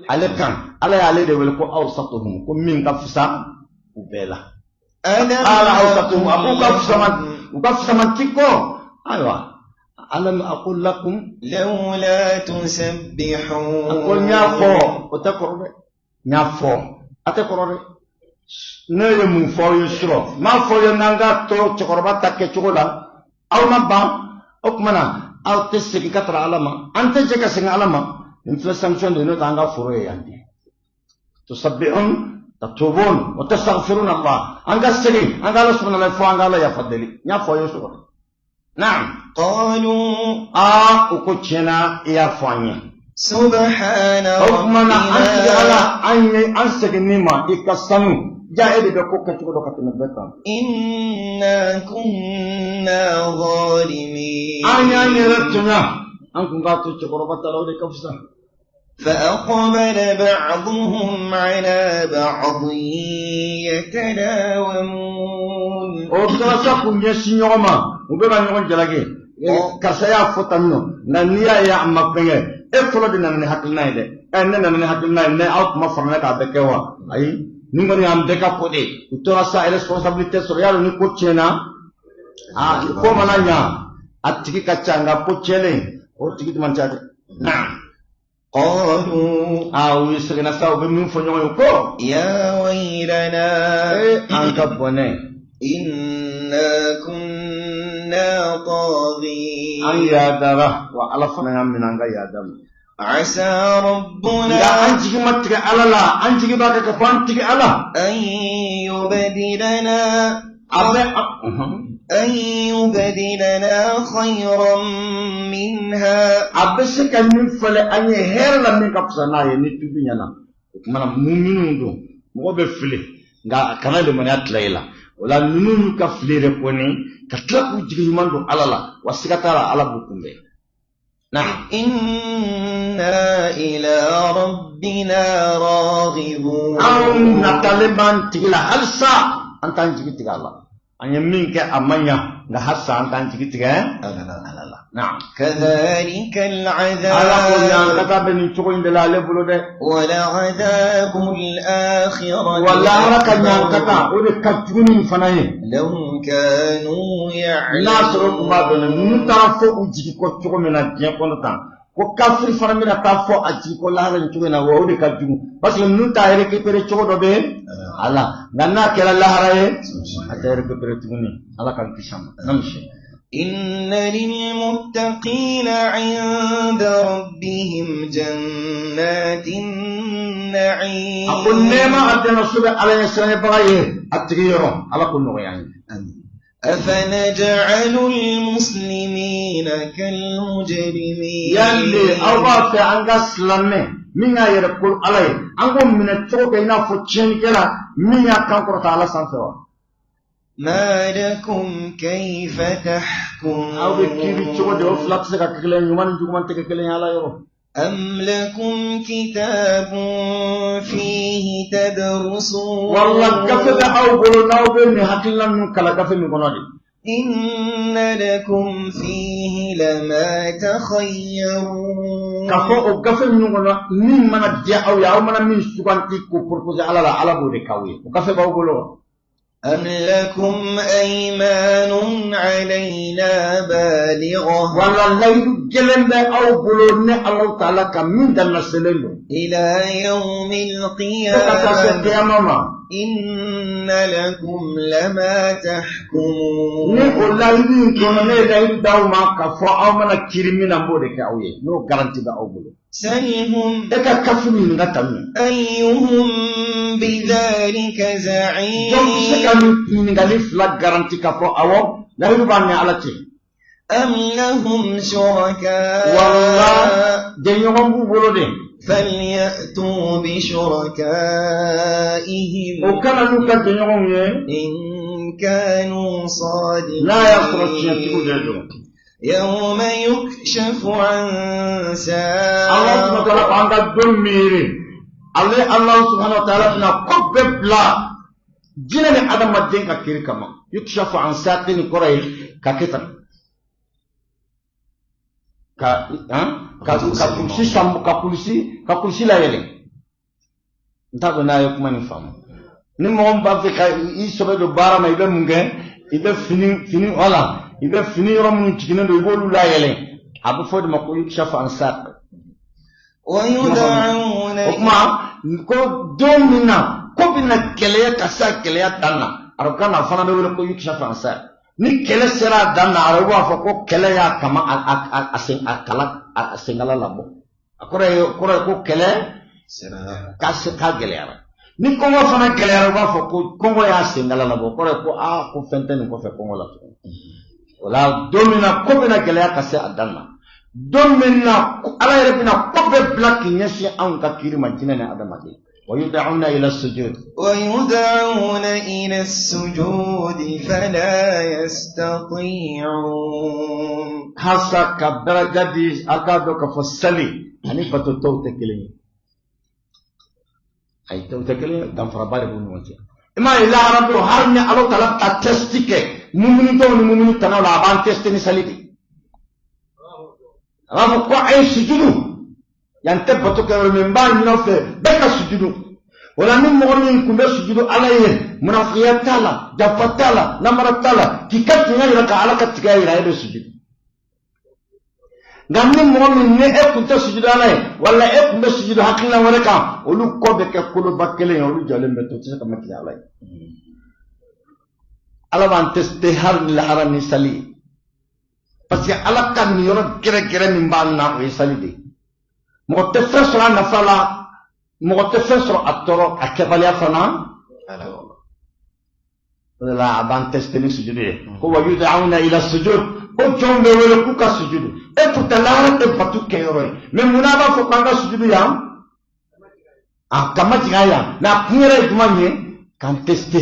ale kan ala ale de wel ko awsatuhum ko min ka fisa ubela ala awsatuhum abu ka fisa man tiko aywa alam aqul lakum لولا تسبحون aqul nya fo otakoro nya fo atakoro nere mun foyo suro ma foyo nanga to chokoroba takke chokola aw mabba okmana aw tesiki katra alama ante jeka singa alama inflation de no tanga furo yandi tusabbihun tatubun wa tastaghfirun Allah anga sigi anga Allah subhanahu wa ta'ala ya fadeli nya foyo suro na'am قالوا ukuchena ya fanya سبحان okmana ربنا ansigi ala ansigi nima ikasanu jae de ko ko to katna betam إنا كنا ظالمين anya nyeratuna an kun ga to ko batalo de kafsa فأقبل بعضهم على بعض يتلاومون o to sa kun yesinyoma o be ba nyon jalage kasaya fotanno na niya ya amma penge e folo de nan hakilna ide en nan hakilna ne out ma forna ka be kewa ai ni ngoni am de ka pode utora sa responsabilité so yalo ni ko chena ko mananya atiki kachanga pochele o tiki manchade na قالوا wisrina sa be min fonyo ko يا ويلنا an ka bone إنا كنا طاغين an ya dara wa ala fana yam min anga ya dara عسى ربنا ya an jigi matiga alala an jigi ba ka fanti ala أن يبدلنا abe أن يبدلنا خيرا منها abe se kan min fale anye herla min kapsana ye ni tubinya na kuma mu'minu do mo be file nga kana le mani atlayla wala nunu ka file re koni ka tla ku jigi mando alala wasikatara ala bukumbe na إنا إلى ربنا راغبون an na taliban tigila halsa antan jigi tigala anya min ke amanya nga hasa antan jigi tiga alala na كذلك ala ko yan العذاب kata be ni choko indela le bulo de ولعذاب الآخرة wala raka nyan kata o de katuni fanaye لو كانوا nasoro يعلمون kuma dole nun tara fo u jigi ko choko mena bien kono tan ko kafir fana mena ta fo a jigi ko la ran choko na wo de ka jugu parce que nun ta récupérer choko do be ala nanna kala la haraye ata récupérer tuguni ala kan kisham namshi إن للمتقين عند ربهم جنات النعيم akun nema adena sube ala yasane bagaye atigiro ala kun no yani أفنجعل المسلمين كالمجرمين yalli awba fe anga slamme minga yere kul alay ango mine choko ina fo chen kala minga kan ko ta ala sanfewa ما لكم كيف تحكمون aw be kiri choko de flax ka kele nyuman juguman te kele ala yo أم لكم كتاب فيه تدرسون walla kafe be aw bolo naw be ni hakillan nun kala kafe mi gonodi إن لكم فيه لما تخيرون kafo o kafe mi gono ni mana dia aw ya aw mana min suganti ko proposer ala la ala bo de kawe o kafe ba bolo أم لكم أيمان علينا بالغة walla laydu gelembe aw bolo ne Allah taala kam min dan naselelo إلى يوم ka ta se القيامة kiyamama إن لكم لما تحكمون ni o laydu ko ne laydu daw ma ka fo aw mana kirimina mbode ka awye no garanti ba aw bolo سلهم e ka kafu min ngatamu أيهم بذلك donc se زعيم ka min ngali fla garanti ka fo awo laydu ba ne ala te أم لهم شركاء walla de nyogon bu bolo de فليأتوا بشركائهم o kana nu ka de nyogon ye إن كانوا la ya fro صادقين tiya tiku de do يوم يكشف عن Allah subhanahu wa ta'ala ساق anga domire Allah subhanahu wa ta'ala na kobbe bla jina ni adam madin ka kiri kama yukshafu an saqin qoray ka ketan ka kulisi sambu ka kulisi la yele ntago na yok mani fam ni mo ba fe ka I sobe do bara ma ibe munge ibe fini wala ibe fini rom nu tikine do ibolu la yele abu fodi ma ko yukshafu an saq ويدعون o kuma ko don minna ko bina keleya ka sa keleya danna arokana fana be wele ko yukshafu an saq ni kele sera danna arabu afo ko keleya kama asengala labo akore ko kele ka gelera ni kongo fana gelera ba fo ko kongo ya sengala labo kore ko ko fenten ko fe kongo la wala domina ko bina geleya ka se adanna domina ala yere bina ko be black nyesi an ka kiri mantina ne adama de ويدعون إلى السجود فلا يستطيعون. hasa kabara jadi akado ka fosali ani pato to tekele ay to tekele dam farabare bu wonti ima ila rabbi harnya alo tala ta testike mumini to ni mumini tanala ban testini salidi ramu ko ay sujudu yan tabbato ka min ban no fe beka sujudu wala min mogoni kumbe sujudu alaye munafiyatala jafatala namaratala kikati ngani ka alaka tigai raido sujudu ganni momin ne e kunta sujudu alay wala e kunta sujudu hakilla waraka olu ko be ke kulu bakkele olu jalen be to tsaka makki alay ala wan teste har ni haram ni sali parce que ala kan ni yoro gere gere min banna o sali de mo te fesra na fala mo te fesra atoro akabaliya fana wala aban teste ni sujudu ko wayud'auna ila sujud ko jombe wala ku ka sujudu e putalara te batu kero me munaba fo kanga sujudu yam kama tigaya na kunere dumanye kan teste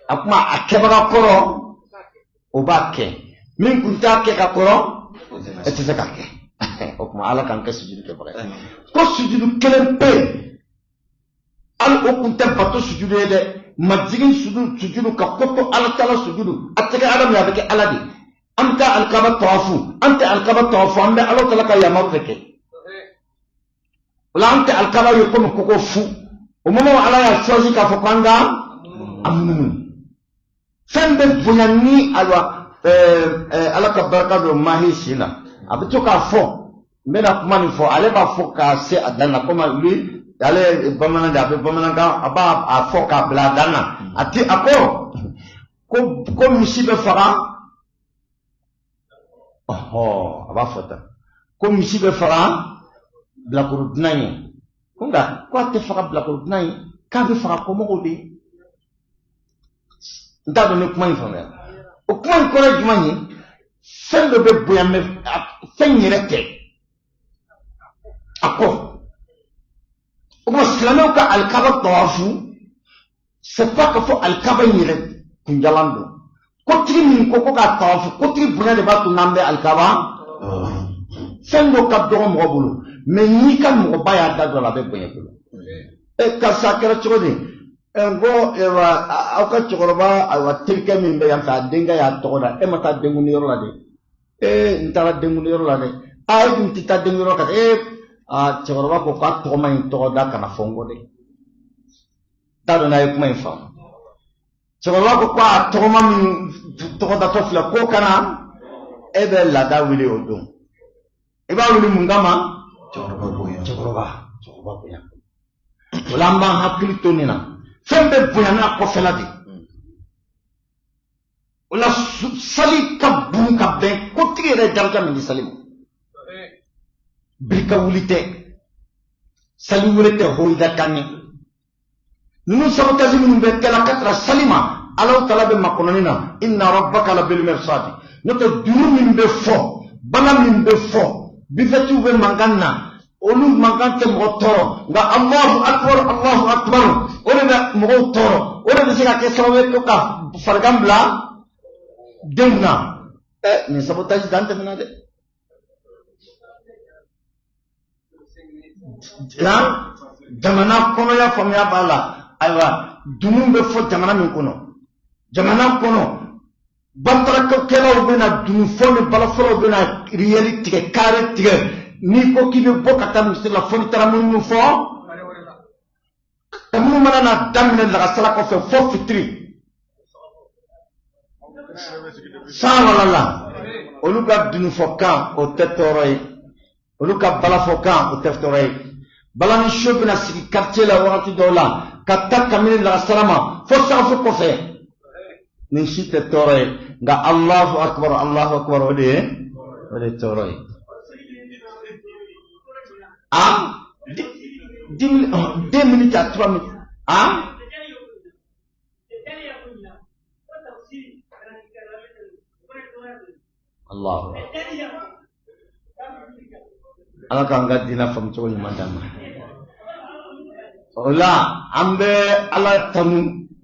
akma akebara koro obake min kunta ke ka koro etese ka ke okma ala kan ka sujudu ke bare ko sujudu kelempe al okunta batu sujudu de majigin sujudu ka koto ala tala sujudu atake adam ya beke ala di anta alkaba tawafu amba ala tala ka yamaru beke wala anta alkaba yukono koko fu umama ala ya choisi ka fokanga amun sembe bunyanni alwa ala ka baraka do mahishila abitu ka fo mena kumani fo ale ba fo ka se adana koma lui ale bamanan da bamanan ka aba afoka bladana ati ako ko misibe fara aba fota ko misibe fara bla kurudnai kunga ko ate fara bla kurudnai ka be fara ko mo be ndado ne kuma infame o kuma ko la jumani sendo be boyame fenyerete ako Kuma silamɛw ka alikaba tawafu c'est pas que fo alikaba in yɛrɛ kunjalan don kotigi min ko ka tawafu kotigi bonya de b'a to n'an bɛ alikaba fɛn dɔ ka dɔgɔ mɔgɔ bolo mais n'i ka mɔgɔba y'a da dɔ la a bɛ bonya bolo karisa kɛra cogo di n ko aw ka cɛkɔrɔba ayiwa terikɛ min bɛ yan fɛ a denkɛ y'a tɔgɔ da e ma taa denkundi yɔrɔ la dɛ n taara denkundi yɔrɔ la dɛ e dun tɛ taa denkundi yɔrɔ kan dɛ cɛkɔrɔba ko k'a tɔgɔma in tɔgɔ da kana fɔ n kɔ dɛ t'a dɔn n'a ye kuma in faamu cɛkɔrɔba ko k'a tɔgɔma min tɔgɔ datɔ filɛ k'o kana e bɛ laada wele o don i b'a wele mun kama cɛkɔrɔba bonya o la an b'an hakili to nin na fɛn bɛɛ bonya n'a kɔfɛla de o la sali ka bon ka bɛn kotigi yɛrɛ daraja min di sali ma birika wuli tɛ sali wele tɛ hoyida kanni ninnu sabotage minnu bɛ kɛla ka tɛra sali ma alaw tala bɛ makɔnɔni na inna rabbaka la bil mirsad n'o tɛ duru min bɛ fɔ bana min bɛ fɔ bifɛtiw bɛ mankan na olu mankan tɛ mɔgɔ tɔɔrɔ nka Allahu akbar o de bɛ mɔgɔw tɔɔrɔ o de bɛ se ka kɛ sababu ye ko ka farigan bila denw na nin sabotage dan tɛmɛna dɛ jamana kɔnɔ ya faamuya b'a la ayiwa dumu bɛ fɔ jamana min kɔnɔ bantarakɛlaw bɛ na dumu fɔ ni balafɔlaw bɛ na riyɛli tigɛ kaare tigɛ n'i ko k'i bɛ bɔ ka taa misiri la fo ni taara minnu fɔ minnu mana na daminɛ lagasara kɔfɛ fɔ fitiri san walala olu ka dunufɔkan o tɛ tɔɔrɔ ye olu ka balafɔkan o tɛ tɔɔrɔ ye balani so bɛna sigi quartier la wagati dɔw la ka taa kabini lagasara ma fo sanfɛ kɔfɛ nin si tɛ tɔɔrɔ ye nka Allahu akbar o de ye tɔɔrɔ ye 2 minutes à 3 minutes Allah ala k'an ka dina faamu cogo ɲuman d'an ma ola ambe ala tanu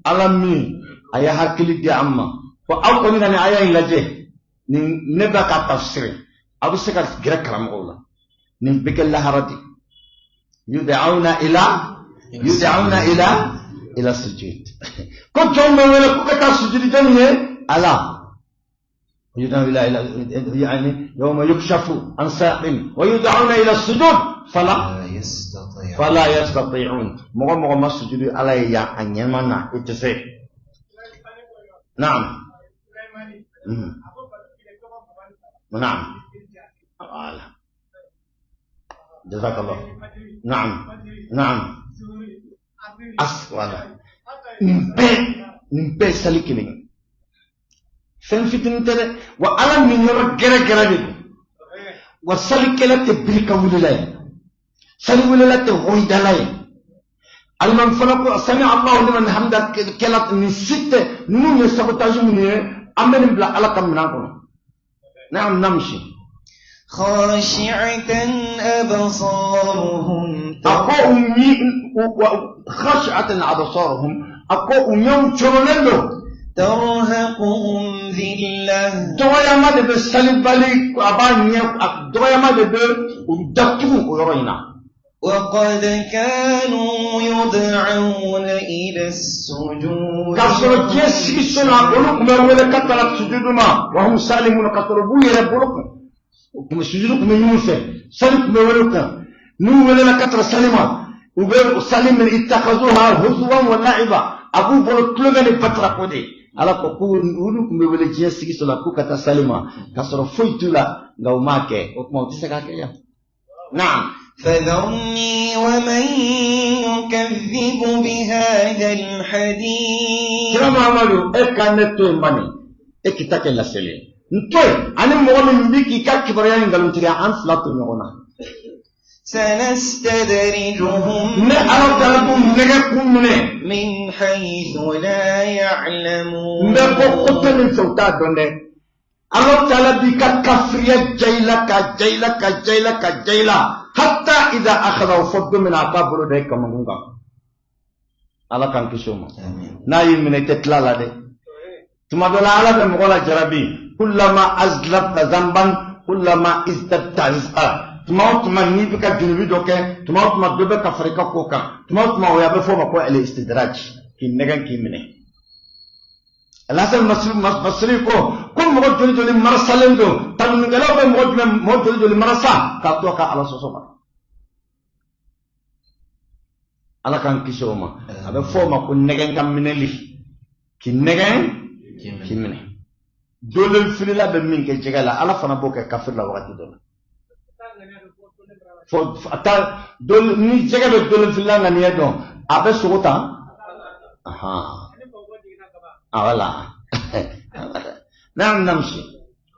ala mi aya hakili di amma ko aw ko ni aya ilaje ni neba ka tafsir abu saka gira karam ola ni bikel laharati yud'auna ila sujud ko jomma wala ko ka sujud jamiye ala يدعون إلى يعني يوم يكشف عن ساق ويدعون إلى السجود فلا يستطيعون مغمغ ما السجود على أن يمنع التسيح نعم نعم جزاك الله نعم أسوالا نمبي سالكين فنفتن ترى وألم من يرى جرى وسالك لا تبرك وللاي سالك ولا تهوي دلاي المن فلق سمع الله لمن حمد كلات من ستة نون يسبتاج مني أمن بلا على كم ناكم نعم نمشي خاشعة أبصارهم خاشعة أبصارهم أقوم يوم شرلندو ترهقهم ذلة دويا ما دب سالب بالي أباني دويا ما دب ودكتو ويروينا وقد كانوا يدعون إلى السجود كسر جيسي سنا بلوك ما ولا كتر السجود ما وهم سالمون كسر بويا بلوك كم سجودك من يوسف سالك ما ولا نو ولا كتر سالما وغير سالم من اتخذوها هزوا ولعبا أبو بلوك لغني فترة كودي ala ko ku ulu kumbe wele jia sigi sola ku kata salima kasoro foitula ngau make o kuma utisaka kaya naam فذرني ومن يكذب بهذا الحديث كما عملوا اكانتو mbani ekitake la sele ntoy ani mo min biki ka kibrayani ngalum tiri an slatu nyona سنستدرجهم من حيث لا يعلمون حتى إذا أخذوا فض من عقاب رديك مغنغا على كان كشوما نايم من تتلالا دي ثم دولا على بمغولا جربي كلما أزلفت ذنبا كلما ازددت رزقا تما نيبك جنوبي دوكه تما دوبك افريكا كوكا تما ويا بفوما كو الاستدراج كي نغان كي مني الاسل مصري كو كل مغو جولي مرسلندو تان نغلاو مغو جولي مرسا كاتوكا على سوسوما على كان كيشوما ابا فوما كو نغان كام مني كي نغان كي مني دول فيلا بمين كي جيغالا على فنا بوكا كافر لا وقت دول dol ni jega be dol filanga ni edo abe sugota aha awala nam namshi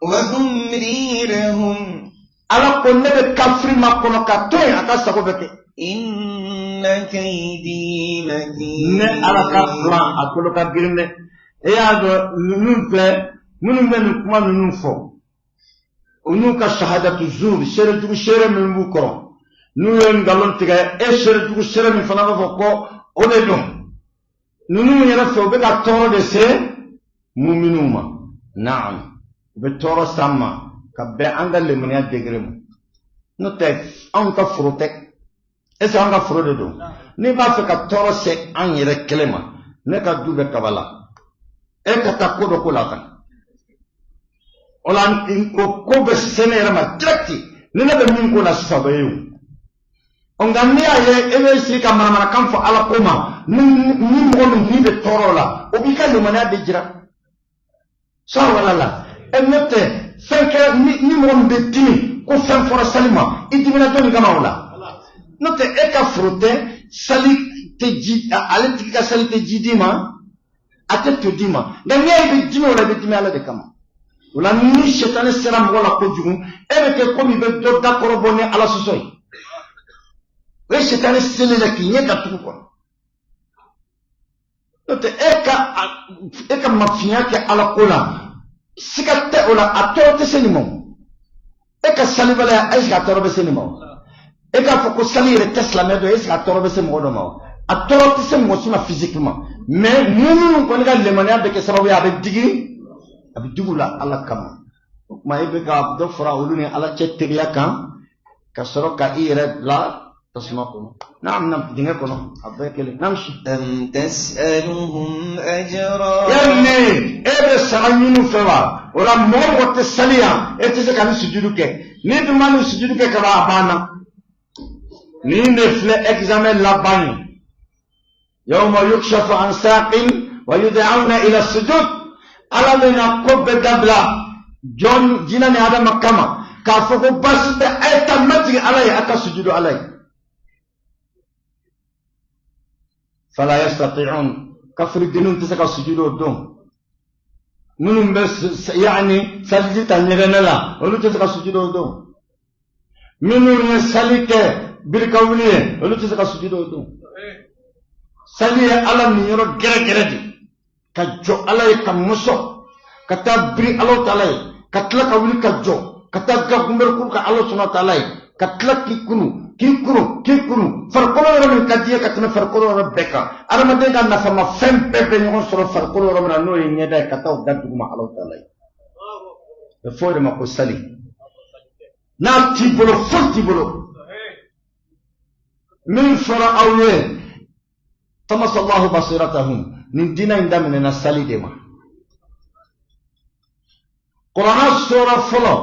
wa umri lahum ala konne be kafri makono ka to aka sago bete inna kaydi matin ne ala ka plan akolo ka girne e ado nun pe munum ben kuma nun fo unu ka shahadatu zur shere tugu shere min bu ko nu yen galon tiga e shere tugu shere min fana ko ko one don nunu yera so be ka toro de se mu'minuma na'am be toro sama ka be angal le mun ya degrem no te an ka frotek e se an ka frode do ni ba fe ka toro se an yere kelema ne ka dube kabala e ka takodo ko la kan olan ko be senera ma direkti nina be min ko na sabayu on ganni aye ebe sika mara kan fo ala koma ni mo ni be torola o bi kalu mana de jira so wala la emete fenke ni mo be timi ko fen fora salima idimina to ni kama wala note e ka frote sali te ji ale tika sali te jidima ate to dima ganni aye be jimi wala be timi ala de kama wala ni shetane sera mo la ko jugu ebe ke ko mi be do da korobone ala sosoy we shetane sele la ki nyeka tu ko note eka mafia ke ala kola sikate ola atote senimo eka salibala eska torobe senimo eka foko salire tesla medo eska torobe senimo do mo a tɔɔrɔ tɛ se mɔgɔ si ma physiquement mais minnu kɔni ka limaniya bɛ kɛ sababu ye a bɛ digi u la Ala kama o tuma e bɛ ka dɔ fara olu ni Ala cɛ teriya kan ka sɔrɔ ka i yɛrɛ bila tasuma kɔnɔ naam dingɛ kɔnɔ a bɛɛ kelen naam si أم تسألهم أجرا yanni e bɛ sara ɲini fɛ wa o la mɔgɔ tɛ sali yan e tɛ se ka ni sujudu kɛ ni dun ma ni sujudu kɛ ka ban a banna ni ne filɛ examen laban ye yawma yukshafu an saqin wa yud'auna ila sujud Ala bɛna ko bɛɛ dabila jɔn jinɛ ni adama kama k'a fɔ ko basi tɛ a ye taa matigi Ala ye a ka sujudu Ala ye fala yastati'un kafiridenw tɛ se ka sujudu o don minnu bɛ yani saliji ta ɲɛgɛnɛ la olu tɛ se ka sujudu o don minnu ye sali kɛ birika wuli ye olu tɛ se ka sujudu o don sali ye Ala ni yɔrɔ gɛrɛgɛrɛ de ka jɔ Ala ye ka mɔsɔ ka taa biri Ala Taala ye ka tila ka wuli ka jɔ ka taa gakunbɛrikuru ka Ala Subahanahu wa Taala ye ka tila k'i kunu farikolo yɔrɔ min ka di ye ka tɛmɛ farikolo yɔrɔ bɛɛ kan adamaden ka nafama fɛn bɛɛ bɛ ɲɔgɔn sɔrɔ farikolo yɔrɔ min na n'o ye ɲɛda ye ka taa o da duguma Ala Taala ye a bɛ fɔ o de ma ko sali n'a t'i bolo foyi t'i bolo min fɔra aw ye tamasallahu basiratahum nin diinɛ in daminɛna sali de ma Kuranɛ sura fɔlɔ